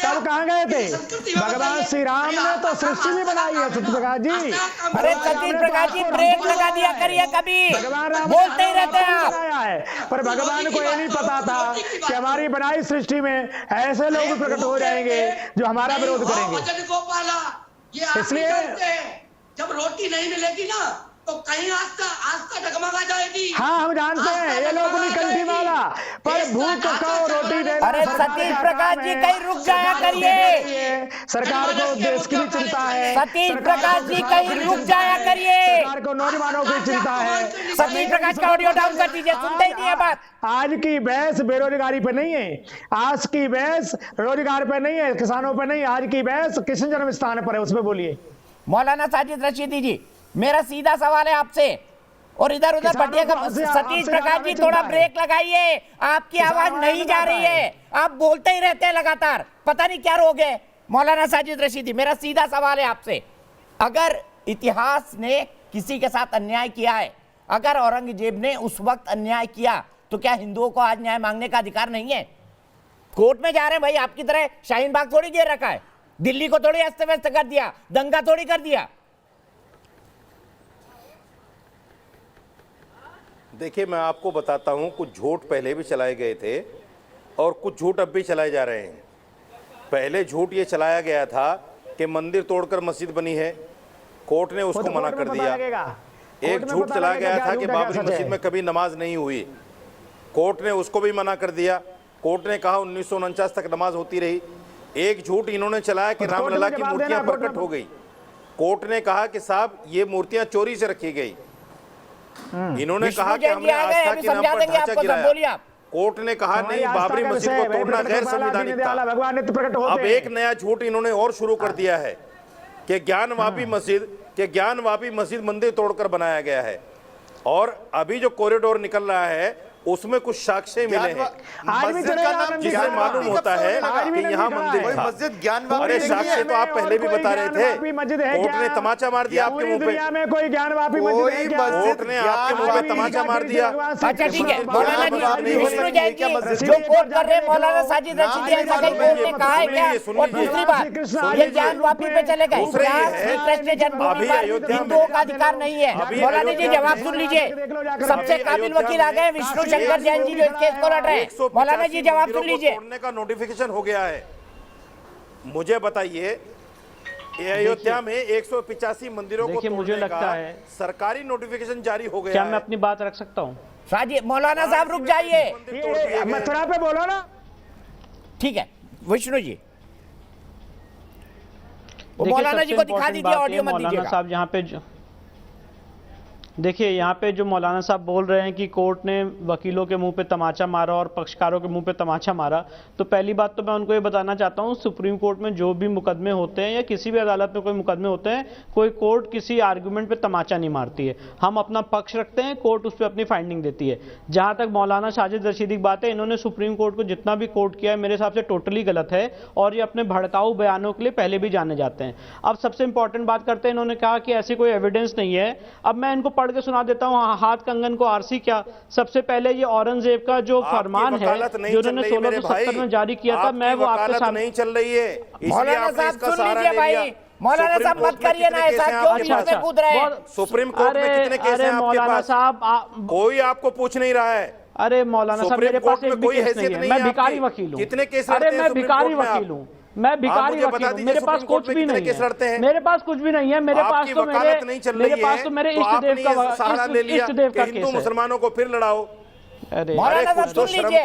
S14: तब कहाँ गए थे? भगवान श्री राम ने तो सृष्टि भी बनाई है सत्य प्रकाश जी।
S1: अरे सतीश प्रकाश जी ब्रेक लगा दिया करिए, कभी बोलते ही रहते हैं आप।
S14: पर भगवान को ये नहीं पता था कि हमारी बनाई सृष्टि में ऐसे लोग प्रकट हो जाएंगे जो हमारा विरोध करेंगे।
S10: इसलिए जब रोटी नहीं मिलेगी ना तो कहीं आस्था डगमगा जाएगी।
S14: हाँ, हम जानते हैं ये लोग नहीं कंठी माला, पर भूख को रोटी दे।
S1: अरे सतीश प्रकाश जी कहीं रुक जाया करिए,
S14: सरकार को देश की भी चिंता है।
S1: सतीश प्रकाश जी कहीं रुक जाया करिए,
S14: सरकार को नौजवानों की चिंता है।
S1: सतीश प्रकाश का ऑडियो डाउन कर दीजिए, सुनते ही नहीं है बात।
S14: आज की बहस बेरोजगारी पे नहीं है, आज की बहस रोजगार पे नहीं है, किसानों पे नहीं, आज की बहस कृष्ण जन्म स्थान पर है, उसमें बोलिए।
S1: मौलाना साजिद रशीदी जी, मेरा सीधा सवाल है आपसे, और इधर उधर भटिएगा। सतीश प्रकाश जी थोड़ा ब्रेक लगाइए, आपकी आवाज नहीं जा रही है, आप बोलते ही रहते हैं लगातार, पता नहीं क्या रोग है। मौलाना साजिद रशीदी, मेरा सीधा सवाल है आपसे, अगर इतिहास ने किसी के साथ अन्याय किया है, अगर औरंगजेब ने उस वक्त अन्याय किया, तो क्या हिंदुओं को आज न्याय मांगने का अधिकार नहीं है? कोर्ट में जा रहे हैं भाई, आपकी तरह शाहीन बाग थोड़ी घेर रखा है, दिल्ली को थोड़ी अस्त व्यस्त कर दिया, दंगा थोड़ी कर दिया।
S11: देखिए, मैं आपको बताता हूं, कुछ झूठ पहले भी चलाए गए थे और कुछ झूठ अब भी चलाए जा रहे हैं। पहले झूठ ये चलाया गया था कि मंदिर तोड़कर मस्जिद बनी है, कोर्ट ने उसको मना कर दिया। एक झूठ चलाया गया था कि बाबरी मस्जिद में कभी नमाज नहीं हुई, कोर्ट ने उसको भी मना कर दिया। कोर्ट ने कहा 1949 तक नमाज होती रही। एक झूठ इन्होंने चलाया कि रामलला की मूर्तियां प्रकट हो गई, कोर्ट ने कहा कि साहब ये मूर्तियां चोरी से रखी गई। इन्होंने कहा कि हमने आस्था के नाम पर ढांचा गिराया, कोर्ट ने कहा नहीं, बाबरी मस्जिद को तोड़ना गैर संवैधानिक था। अब एक नया झूठ इन्होंने और शुरू कर दिया है कि ज्ञानवापी मस्जिद मंदिर तोड़कर बनाया गया है, और अभी जो कॉरिडोर निकल रहा है उसमें कुछ साक्ष्य मिले हैं जिससे मालूम होता है कि यहाँ मंदिर था। अरे साक्ष्य तो आप पहले भी बता रहे थे, कोर्ट ने तमाचा मार दिया आपके मुंह पे, कोर्ट ने आपके मुंह पे तमाचा मार दिया।
S1: अच्छा ठीक है, मौलाना जी विष्णु जैन जी जो कोर्ट कर रहे हैं मौलाना साजिद रशीदी, ऐसा कहीं कोर्ट ने कहा है क्या? और दूसरी बात, ये ज्ञानवापी पे चले गए, श्री कृष्ण जन्मभूमि पर हिंदुओं का अधिकार नहीं है। मौलाना जी जवाब सुन लीजिए, सबसे काबिल वकील आ गए विष्णु शंकर जैन जी जो इस केस को लड़ रहे हैं। मौलाना जी जवाब सुन लीजिए।
S11: तोड़ने का नोटिफिकेशन हो गया है, मुझे बताइए अयोध्या में 185 मंदिरों को
S15: मुझे लगता है
S11: सरकारी नोटिफिकेशन जारी हो गया।
S15: क्या मैं अपनी बात रख सकता हूँ?
S1: साजिद मौलाना साहब रुक जाइए,
S14: मथुरा पे बोलो ना।
S1: ठीक है विष्णु जी, मौलाना जी को दिखा दीजिए, ऑडियो मत दीजिएगा।
S15: साहब यहाँ पे देखिए, यहाँ पे जो मौलाना साहब बोल रहे हैं कि कोर्ट ने वकीलों के मुंह पे तमाचा मारा और पक्षकारों के मुंह पे तमाचा मारा, तो पहली बात तो मैं उनको ये बताना चाहता हूँ, सुप्रीम कोर्ट में जो भी मुकदमे होते हैं या किसी भी अदालत में कोई मुकदमे होते हैं, कोई कोर्ट किसी आर्गुमेंट पे तमाचा नहीं मारती है। हम अपना पक्ष रखते हैं, कोर्ट उस पर अपनी फाइंडिंग देती है। जहाँ तक मौलाना साजिद रशीदी की बात है, इन्होंने सुप्रीम कोर्ट को जितना भी कोर्ट किया है मेरे हिसाब से टोटली गलत है, और ये अपने भड़काऊ बयानों के लिए पहले भी जाने जाते हैं। अब सबसे इंपॉर्टेंट बात करते हैं, इन्होंने कहा कि ऐसी कोई एविडेंस नहीं है। अब मैं इनको पढ़ के सुना देता हूँ, हाथ कंगन को आरसी क्या। सबसे पहले ये औरंगजेब का जो फरमान है जो उन्होंने 1670 में जारी किया था, मैं वो आपके सामने
S11: नहीं चल रही है।
S1: मौलाना साहब सुन लीजिए भाई, मौलाना साहब मत करिए ना ऐसा, क्यों बीच में कूद रहे हैं?
S11: सुप्रीम कोर्ट में कितने केस हैं आपके पास?
S15: साहब
S11: कोई आपको पूछ नहीं रहा है।
S15: अरे मौलाना साहब मेरे पास एक भी केस नहीं है, मैं भिखारी वकील हूँ।
S11: कितने केस?
S15: अरे मैं भिखारी वकील हूँ, मैं भिखारी वकील हूँ, मेरे पास कुछ भी नहीं है, मेरे पास कुछ भी नहीं है, मेरे पास तो मेरे इष्ट देव का केस है।
S11: मुसलमानों को फिर लड़ाओ।
S15: अरे
S1: मौलाना साहब सुन लीजिए,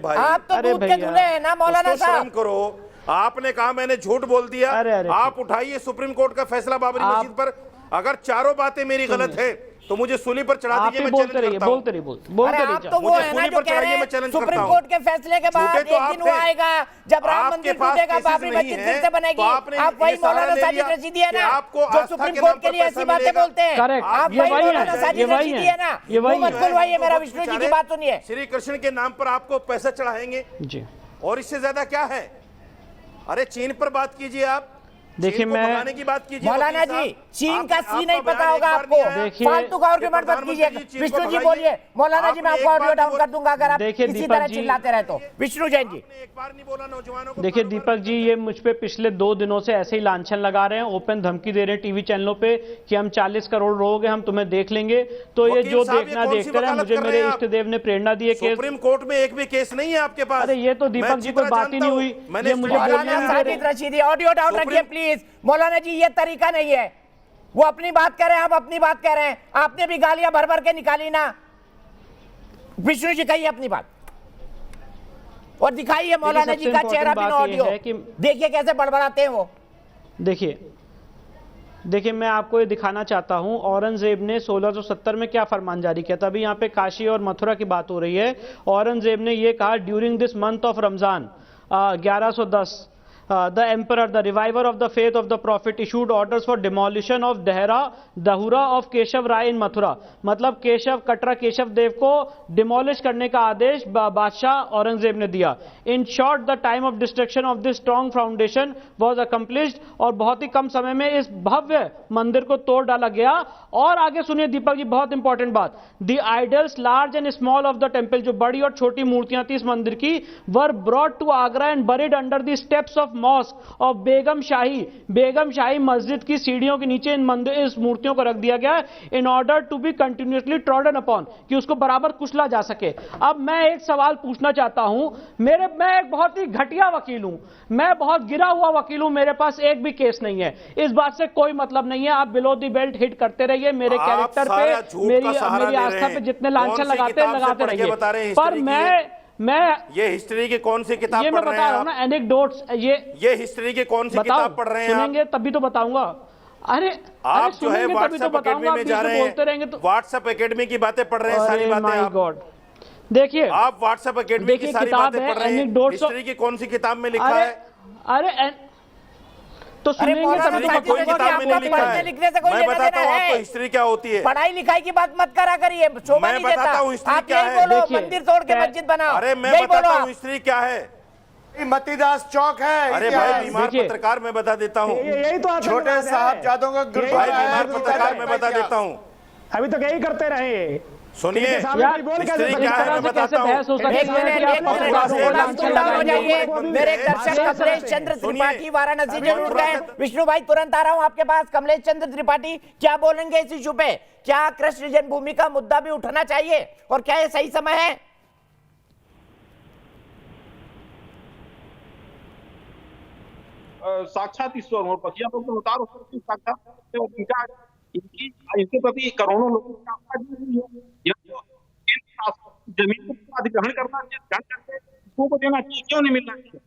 S1: आप तो दूध के दूल्हे हैं ना मौलाना साहब।
S11: करो, आपने कहा मैंने झूठ बोल दिया, आप उठाइए सुप्रीम कोर्ट का फैसला बाबरी मस्जिद पर। अगर चारों बातें मेरी गलत है तो मुझे सूली पर चढ़ा दीजिए, मैं चैलेंज करता हूं।
S1: आप तो वो है ना जो कह रहे हैं सुप्रीम कोर्ट के फैसले के बाद एक दिन वो आएगा जब राम मंदिर टूटेगा, बाबरी मस्जिद फिर से बनेगी। आप वही मौलाना साजिद रशीदी है ना जो सुप्रीम कोर्ट के लिए ऐसी बातें बोलते हैं। आप वही मौलाना साजिद रशीदी है ना, वो मत बोलवाइए मेरा। विष्णु जी की बात सुनिए,
S11: श्री कृष्ण के नाम पर आपको पैसा चढ़ाएंगे जी, और इससे ज्यादा क्या है? अरे चीन पर बात कीजिए आप,
S15: देखिए मैं
S11: की बात कीजिए
S1: मौलाना जी, चीन का सी नहीं पता होगा आपको, फालतू का आर्गुमेंट मत कीजिए। विष्णु जी बोलिए, मौलाना जी मैं आपको ऑडियो डाउन कर दूंगा अगर आप इसी तरह चिल्लाते रहे तो। विष्णु जैन जी
S15: देखिए, दीपक जी ये मुझ पे पिछले 2 दिनों से ऐसे ही लांछन लगा रहे हैं, ओपन धमकी दे रहे हैं टीवी चैनलों पे कि हम 40 करोड़ लोग हैं, हम तुम्हें देख लेंगे। तो ये जो देखना देखते रहे, मुझे मेरे इष्ट देव ने प्रेरणा दी है।
S11: सुप्रीम कोर्ट में एक भी केस नहीं है आपके पास।
S15: अरे ये तो दीपक जी कोई बात ही नहीं हुई, ये मुझे
S1: रशीदी ऑडियो डाउन रखिए प्लीज। मौलाना जी ये तरीका नहीं है, वो अपनी बात कर रहे हैं, आप अपनी बात कह रहे हैं। आपने भी गालियां भर भर के निकाली ना। विष्णु जी कहिए अपनी बात और दिखाइए मौलाना जी का चेहरा बिना ऑडियो, देखिए कैसे बड़बड़ाते हैं वो।
S15: देखिए मैं आपको ये दिखाना चाहता हूं, औरंगजेब ने 1670 में क्या फरमान जारी किया था। अभी यहाँ पे काशी और मथुरा की बात हो रही है। औरंगजेब ने ये कहा, during this month of Ramzan 1110 the emperor, the reviver of the faith of the prophet, issued orders for demolition of dehra of Keshav Rai in Mathura. मतलब केशव कटरा केशव देव को डिमोलिश करने का आदेश बादशाह औरंगजेब ने दिया। In short the time of destruction of this strong foundation was accomplished, और बहुत ही कम समय में इस भव्य मंदिर को तोड़ डाला गया। और आगे सुनिए दीपक जी, बहुत इंपॉर्टेंट बात, the idols large and small of the temple, जो बड़ी और छोटी मूर्तियां थी इस मंदिर की, were brought to Agra and buried under the steps of mosque और बेगम शाही मस्जिद की सीढ़ियों के नीचे इस मूर्तियों को रख दिया गया in order to be continuously trodden upon, कि उसको बराबर कुचला जा सके। अब मैं एक सवाल पूछना चाहता हूं, मैं एक बहुत ही घटिया वकील हूं, मैं बहुत गिरा हुआ वकील हूं, मेरे पास एक भी केस नहीं है, इस बात से कोई मतलब नहीं है। आप बिलो दी बेल्ट हिट करते रहिए मेरे कैरेक्टर पे, मेरी आस्था पे जितने लांछन लगाते रहिए, पर मैं
S11: ये हिस्ट्री की कौन सी किताब
S15: ये मैं बता रहा हूं ना, एनेक्डोट्स,
S11: ये हिस्ट्री की कौन सी किताब पढ़ रहे हैं?
S15: सुनेंगे तभी तो बताऊंगा। अरे
S11: आप जो है व्हाट्सएप एकेडमी में जा रहे हैं, व्हाट्सएप एकेडमी की बातें पढ़ रहे हैं, सारी बातें आप
S15: देखिए,
S11: आप व्हाट्सएप एकेडमी की सारी बातें पढ़ रहे हैं, हिस्ट्री की कौन सी किताब में लिखा है?
S15: अरे तो सुनेंगे तभी तो
S11: कोई किताब में नहीं लिखा है। मैं बताता हूँ आपको हिस्ट्री क्या होती है।
S1: पढ़ाई लिखाई की बात मत करा करिए,
S11: मैं बताता हूँ हिस्ट्री क्या है।
S1: मंदिर तोड़ के मस्जिद बनाओ।
S11: अरे मैं बताता हूँ हिस्ट्री क्या है।
S9: मतीदास चौक है।
S11: अरे भाई बीमार पत्रकार मैं बता देता हूँ,
S14: यही तो
S9: छोटे साहबजादों का
S11: भाई बीमार पत्रकार मैं बता देता हूँ।
S14: अभी तक यही करते रहे।
S11: सुनिए हिस्ट्री क्या है मैं बताता हूँ।
S1: मेरे दर्शक कमलेश चंद्र त्रिपाठी वाराणसी से जुड़ गए। विष्णु भाई तुरंत आ रहा हूँ आपके पास। कमलेश चंद्र त्रिपाठी क्या बोलेंगे इस इशू पे? क्या कृष्ण जन्मभूमि का मुद्दा भी उठना चाहिए और क्या ये सही समय है?
S12: साक्षात ईश्वर हो, बखिया लोग तो उतारो साक्षात इनके प्रति करोड़ों लोगों की आस्था जुड़ी है। जमीन को अधिग्रहण करना चाहिए, लोगों को देना चाहिए, क्यों नहीं मिलना चाहिए?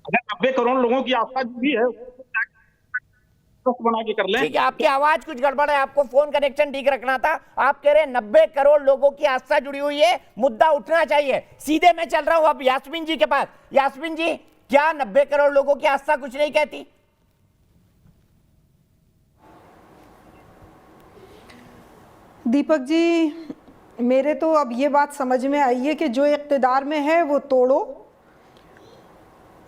S12: अगर 90 करोड़ लोगों की आस्था जुड़ी है बना के कर लें।
S1: ठीक है, आपकी आवाज कुछ गड़बड़ है, आपको फोन कनेक्शन ठीक रखना था। आप कह रहे हैं 90 करोड़ लोगों की आस्था जुड़ी हुई है, मुद्दा उठना चाहिए। सीधे मैं चल रहा हूं अब यास्मीन जी के पास। यास्मीन जी, क्या 90 करोड़ लोगों की आस्था कुछ नहीं कहती?
S13: दीपक जी, मेरे तो अब ये बात समझ में आई है कि जो इक़्तिदार में है वो तोड़ो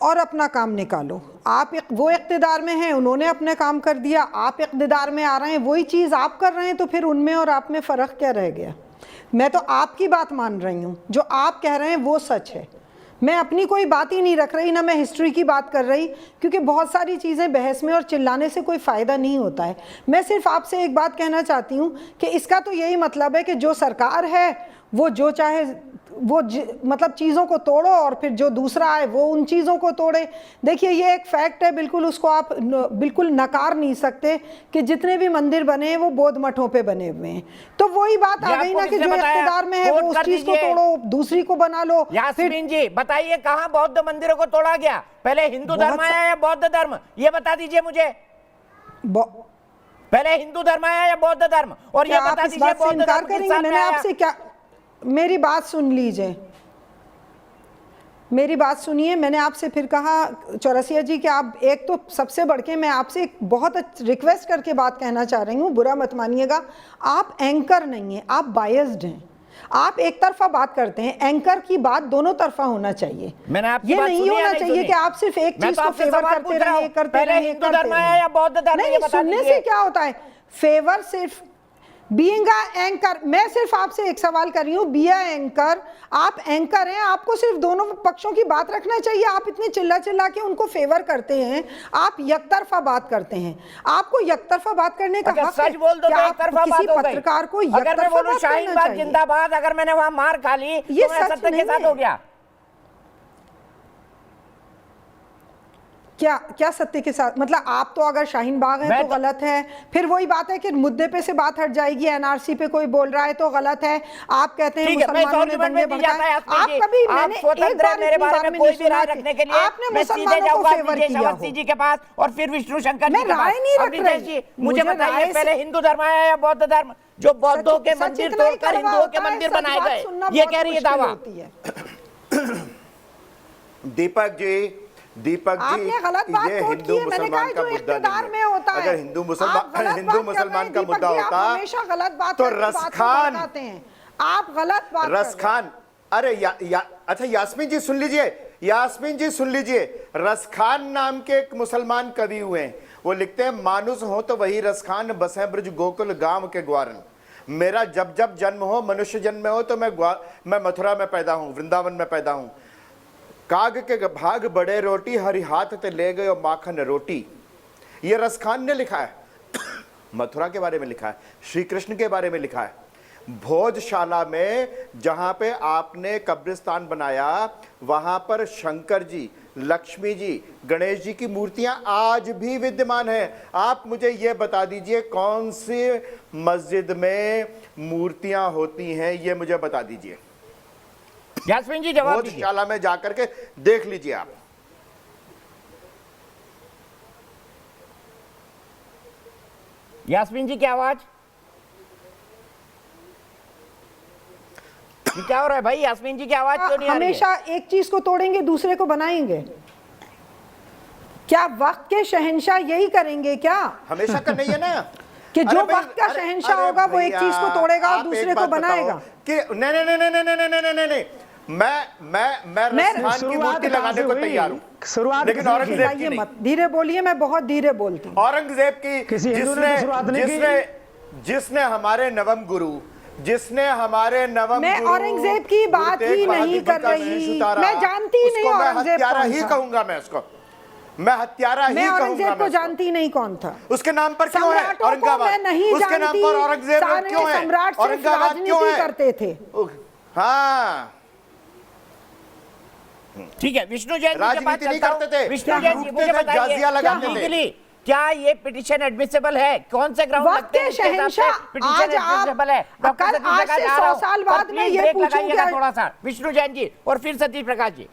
S13: और अपना काम निकालो। आप वो इक़्तिदार में हैं, उन्होंने अपने काम कर दिया, आप इक़्तिदार में आ रहे हैं, वही चीज़ आप कर रहे हैं, तो फिर उनमें और आप में फ़र्क क्या रह गया? मैं तो आपकी बात मान रही हूँ, जो आप कह रहे हैं वो सच है। मैं अपनी कोई बात ही नहीं रख रही, ना मैं हिस्ट्री की बात कर रही, क्योंकि बहुत सारी चीज़ें बहस में और चिल्लाने से कोई फ़ायदा नहीं होता है। मैं सिर्फ आपसे एक बात कहना चाहती हूँ कि इसका तो यही मतलब है कि जो सरकार है वो जो चाहे वो मतलब चीज़ों को तोड़ो और फिर जो दूसरा आए वो उन चीज़ों को तोड़े। देखिए ये एक फैक्ट है, बिल्कुल उसको आप बिल्कुल नकार नहीं सकते कि जितने भी मंदिर बने हैं वो बौद्ध मठों पे बने हुए हैं। तो वही बात आ गई ना कि जो इक़्तिदार में है वो उस चीज़ को तोड़ो, दूसरी को बना लो।
S1: यास्मीन जी बताइए, कहाँ बौद्ध मंदिरों को तोड़ा गया? पहले हिंदू धर्म आया या बौद्ध धर्म, ये बता दीजिए मुझे। पहले हिंदू धर्म आया या बौद्ध धर्म? और ये बता दीजिए बौद्ध धर्म किस साल में आया?
S13: मैंने आपसे क्या, मेरी बात सुन लीजिए, मेरी बात सुनिए। मैंने आपसे फिर कहा चौरसिया जी कि आप एक तो सबसे बढ़ के मैं आपसे एक बहुत रिक्वेस्ट करके बात कहना चाह रही हूँ, बुरा मत मानिएगा। आप एंकर नहीं हैं, आप बायस्ड हैं, आप एक तरफा बात करते हैं। एंकर की बात दोनों तरफा होना चाहिए।
S1: मैंने आपकी
S13: ये
S1: बात
S13: नहीं होना चाहिए कि आप सिर्फ एक चीज को फेवर करते रहे, करते रहे।
S1: हिंदू धर्म आया या बौद्ध धर्म?
S13: नहीं, सुनने से क्या होता है? फेवर सिर्फ बीइंग एंकर, मैं सिर्फ आपसे एक सवाल कर रही हूँ, बी एंकर, आप एंकर हैं, आपको सिर्फ दोनों पक्षों की बात रखना चाहिए। आप इतने चिल्ला चिल्ला के उनको फेवर करते हैं, आप यकतरफा बात करते हैं। आपको यकतरफा बात करने का हक है।
S1: सच बोल दो,
S13: किसी पत्रकार को यकतरफा बात करना चाहिए।
S1: जिंदाबाद, अगर मैंने वहां मार खा ली
S13: ये
S1: तो सत्य के साथ हो गया।
S13: क्या सत्य के साथ? मतलब आप तो अगर शाहीन बाग है तो गलत है, फिर वही बात है कि मुद्दे पे से बात हट जाएगी। एनआरसी पे कोई बोल रहा है तो गलत है। आप कहते हैं मुसलमानों ने दंगे भड़काए। आप कभी, मैंने एक बार
S1: मेरे बारे में कोई भी राय रखने के लिए
S13: आपने मुसलमानों को फेवर किया हो
S1: जी के पास और फिर विष्णु शंकर जी के पास।
S13: राय नहीं रख रही,
S1: मुझे बताइए पहले हिंदू धर्म आया या बौद्ध धर्म? जो बौद्धों के मंदिर तोड़कर हिंदुओं के मंदिर बनाए गए, ये कह रही है दावा।
S9: दीपक जी,
S13: आपने गलत बात
S9: ये
S13: कोट की है। मैंने कहा जो इक़्तिदार में होता है,
S9: अगर हिंदू मुसलमान का मुद्दा होता
S13: हमेशा गलत बात
S9: तो रसखान,
S13: आप गलत बात
S9: रसखान, अरे अच्छा यास्मीन जी सुन लीजिए, यास्मीन जी सुन लीजिए। रसखान नाम के एक मुसलमान कवि हुए हैं, वो लिखते हैं मानुस हो तो वही रसखान, बसे ब्रज गोकुल गांव के ग्वारन। मेरा जब जब जन्म हो, मनुष्य जन्म में हो तो मैं मथुरा में पैदा हूँ, वृंदावन में पैदा हूँ। काग के भाग बड़े रोटी हरि हाथ ते ले गए माखन रोटी। ये रसखान ने लिखा है, मथुरा के बारे में लिखा है, श्री कृष्ण के बारे में लिखा है। भोजशाला में जहां पे आपने कब्रिस्तान बनाया, वहां पर शंकर जी, लक्ष्मी जी, गणेश जी की मूर्तियां आज भी विद्यमान हैं। आप मुझे ये बता दीजिए कौन सी मस्जिद में मूर्तियां होती हैं, ये मुझे बता दीजिए।
S1: यास्मीन जी जवाब दीजिए।
S9: भोजशाला में जाकर के देख लीजिए आप।
S1: यास्मीन जी की आवाज, क्या हो रहा है भाई? यास्मीन जी की आवाज क्यों नहीं आ रही है?
S13: हमेशा एक चीज को तोड़ेंगे दूसरे को बनाएंगे क्या? वक्त के शहंशाह यही करेंगे क्या?
S9: हमेशा का नहीं है ना
S13: कि जो वक्त का शहंशाह होगा वो एक चीज को तोड़ेगा और दूसरे को बनाएगा।
S9: कि नहीं नहीं नहीं नहीं नहीं नहीं नहीं नहीं, मैं रसखान की मूर्ति लगाने को तैयार हूँ, लेकिन औरंगजेब की नहीं।
S13: धीरे बोलिए, मैं बहुत धीरे बोलती हूँ।
S9: औरंगजेब की, जिसने हमारे नवम गुरु,
S13: मैं औरंगजेब की बात ही नहीं कर रही, मैं जानती नहीं औरंगजेब
S9: हत्यारा ही कहूंगा मैं उसको, मैं हत्यारा ही कहूंगा।
S13: औरंगजेब को जानती नहीं कौन था,
S9: उसके नाम पर क्यों है औरंगाबाद?
S13: मैं नहीं
S9: उसके नाम पर औरंगजेब क्यों है?
S13: सम्राट
S9: औरंगाबाद क्यों है?
S13: करते थे।
S9: हाँ
S1: ठीक है, विष्णु जैन
S9: राजनीति नहीं करते थे,
S1: विष्णु जैन जी मुझे बताइए, क्या ये पिटीशन एडमिसिबल है? कौन से ग्राउंड लगते हैं इसके हिसाब से पिटीशन एडमिसिबल है? डॉक्टर सतीश प्रकाश आ रहा हूं,
S13: 100 साल बाद में ये
S1: लगाइएगा थोड़ा सा, विष्णु जैन जी और फिर सतीश प्रकाश जी।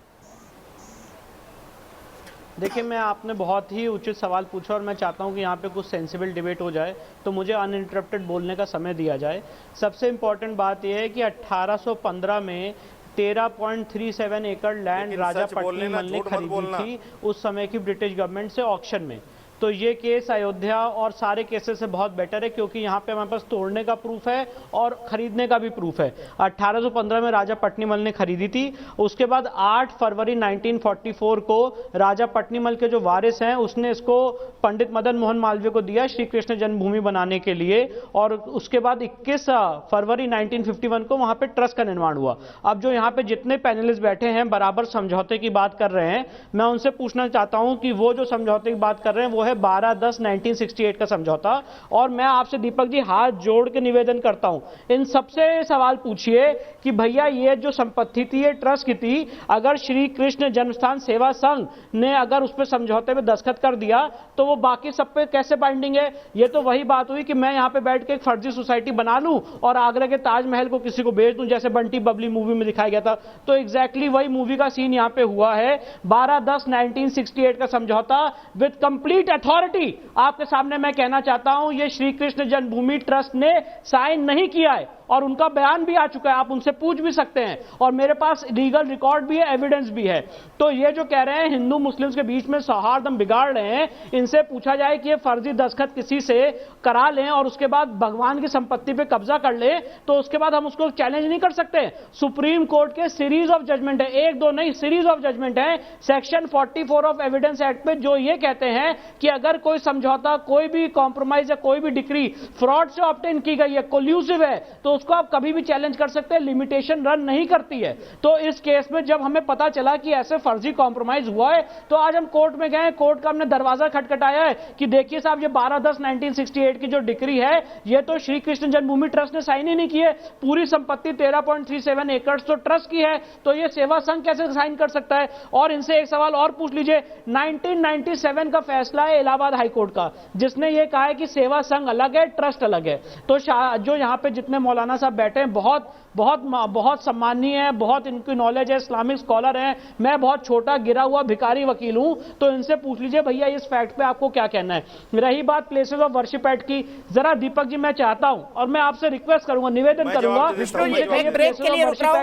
S15: देखिए, मैं आपने बहुत ही उचित सवाल पूछा और मैं चाहता हूं कि यहाँ पे कुछ सेंसिबल डिबेट हो जाए, तो मुझे अनइंटरप्टेड बोलने का समय दिया जाए। सबसे इम्पोर्टेंट बात यह है कि 1815 में 13.37 एकड़ लैंड राजा पट्टीमल ने खरीदी थी उस समय की ब्रिटिश गवर्नमेंट से ऑक्शन में। तो ये केस अयोध्या और सारे केसेस से बहुत बेटर है, क्योंकि यहाँ पे हमारे पास तोड़ने का प्रूफ है और खरीदने का भी प्रूफ है। 1815 में राजा पट्टीमल ने खरीदी थी। उसके बाद 8 फरवरी 1944 को राजा पट्टीमल के जो वारिस हैं उसने इसको पंडित मदन मोहन मालवीय को दिया श्री कृष्ण जन्मभूमि बनाने के लिए, और उसके बाद 21 फरवरी 1951 को वहाँ पे ट्रस्ट का निर्माण हुआ। अब जो यहाँ पे जितने पैनलिस्ट बैठे हैं बराबर समझौते की बात कर रहे हैं, मैं उनसे पूछना चाहता हूँ कि वो जो समझौते की बात कर रहे हैं वो है 12/10/1968 का समझौता। और मैं आपसे दीपक जी हाथ जोड़ के निवेदन करता हूं, इन सबसे सवाल पूछिए कि भैया ये जो संपत्ति थी ये ट्रस्ट की थी, अगर श्री कृष्ण जन्मस्थान सेवा संघ ने अगर उस पर समझौते में दस्तखत कर दिया तो वो बाकी सब पे कैसे बाइंडिंग है? ये तो वही बात हुई कि मैं यहाँ पे बैठ के एक फर्जी सोसाइटी बना लूं और आगरा के ताजमहल को किसी को बेच दूं, जैसे बंटी बबली मूवी में दिखाया गया था। तो एग्जैक्टली वही मूवी का सीन यहाँ पे हुआ है। 12/10/1968 का समझौता विद कंप्लीट अथॉरिटी आपके सामने मैं कहना चाहता हूं, ये श्री कृष्ण जन्मभूमि ट्रस्ट ने साइन नहीं किया है और उनका बयान भी आ चुका है, आप उनसे पूछ भी सकते हैं और मेरे पास लीगल रिकॉर्ड भी है, एविडेंस भी है। तो ये जो कह रहे हैं हिंदू मुस्लिम्स के बीच में सौहार्द हम बिगाड़ रहे हैं, इनसे पूछा जाए कि ये फर्जी दस्तखत किसी से करा लें और उसके बाद भगवान की संपत्ति पे कब्जा कर ले, तो उसके बाद हम उसको चैलेंज नहीं कर सकते। सुप्रीम कोर्ट के सीरीज ऑफ जजमेंट है, एक दो नहीं सीरीज ऑफ जजमेंट है, सेक्शन 44 ऑफ एविडेंस एक्ट पे जो ये कहते हैं कि अगर कोई समझौता, कोई भी कॉम्प्रोमाइज या कोई भी डिक्री फ्रॉड से ऑब्टेन की गई है, कोल्यूसिव है, तो उसको आप कभी भी चैलेंज कर सकते हैं, लिमिटेशन रन नहीं करती है। तो इस केस में जब हमें पता चला कि ऐसे फर्जी कॉम्प्रोमाइज हुआ है तो आज हम कोर्ट में गए, कोर्ट का हमने दरवाजा खटखटाया है कि देखिए साहब ये 12/10/1968 की जो डिक्री है ये तो श्री कृष्ण जन्मभूमि ट्रस्ट ने साइन ही नहीं की है, पूरी संपत्ति 13.37 एकड़ तो ट्रस्ट की है, तो ये सेवा संघ कैसे साइन कर सकता है? और इनसे एक सवाल और पूछ लीजिए, 1997 का फैसला है इलाहाबाद हाईकोर्ट का, जिसने ये कहा है कि सेवा संघ अलग है, ट्रस्ट अलग है। तो जो यहाँ पे जितने मौलाना साहब बैठे हैं बहुत सम्मानीय है, बहुत इनकी नॉलेज है, इस्लामिक स्कॉलर हैं, मैं बहुत छोटा गिरा हुआ भिखारी वकील हूं, तो इनसे पूछ लीजिए भैया इस फैक्ट पे आपको क्या कहना है। रही बात प्लेसेस ऑफ वर्शिप एक्ट की, जरा दीपक जी मैं चाहता हूं और मैं आपसे रिक्वेस्ट करूंगा, निवेदन करूंगा,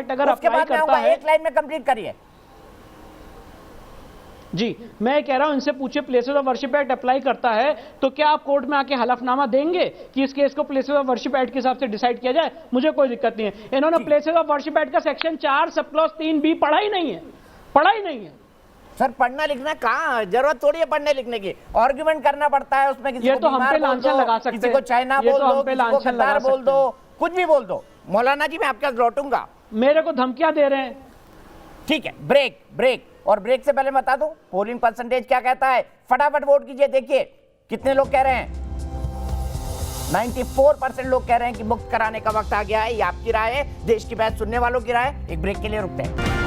S15: अगर अप्लाई करता है,
S1: एक लाइन में कंप्लीट करिए
S15: जी। मैं कह रहा हूं इनसे पूछिए places of worship act apply करता है तो क्या आप कोर्ट में आके हलफनामा देंगे कि इस केस को प्लेसेस ऑफ वर्शिप एक्ट के हिसाब से डिसाइड किया जाए? मुझे कोई दिक्कत नहीं है। इन्होंने प्लेसेस ऑफ वर्शिप एक्ट का सेक्शन 4 सब क्लॉज 3B पढ़ा ही नहीं है।
S1: सर पढ़ना लिखना कहाँ जरूरत थोड़ी है पढ़ने लिखने की, आर्ग्यूमेंट करना पड़ता है उसमें, किसी
S15: ये
S1: को
S15: तो हम पे लांछन लगा सकते हैं,
S1: किसी को चाइना बोल दो, किसी को कतार बोल दो, कुछ भी बोल दो। मौलाना जी मैं आपके पास लौटूंगा।
S15: मेरे को धमकियां दे रहे हैं।
S1: ठीक है, ब्रेक और ब्रेक से पहले बता दूं पोलिंग परसेंटेज क्या कहता है, फटाफट वोट कीजिए। देखिए कितने लोग कह रहे हैं, 94% लोग कह रहे हैं कि मुक्त कराने का वक्त आ गया है। ये आपकी राय है, देश की बात सुनने वालों की राय है। एक ब्रेक के लिए रुकते हैं।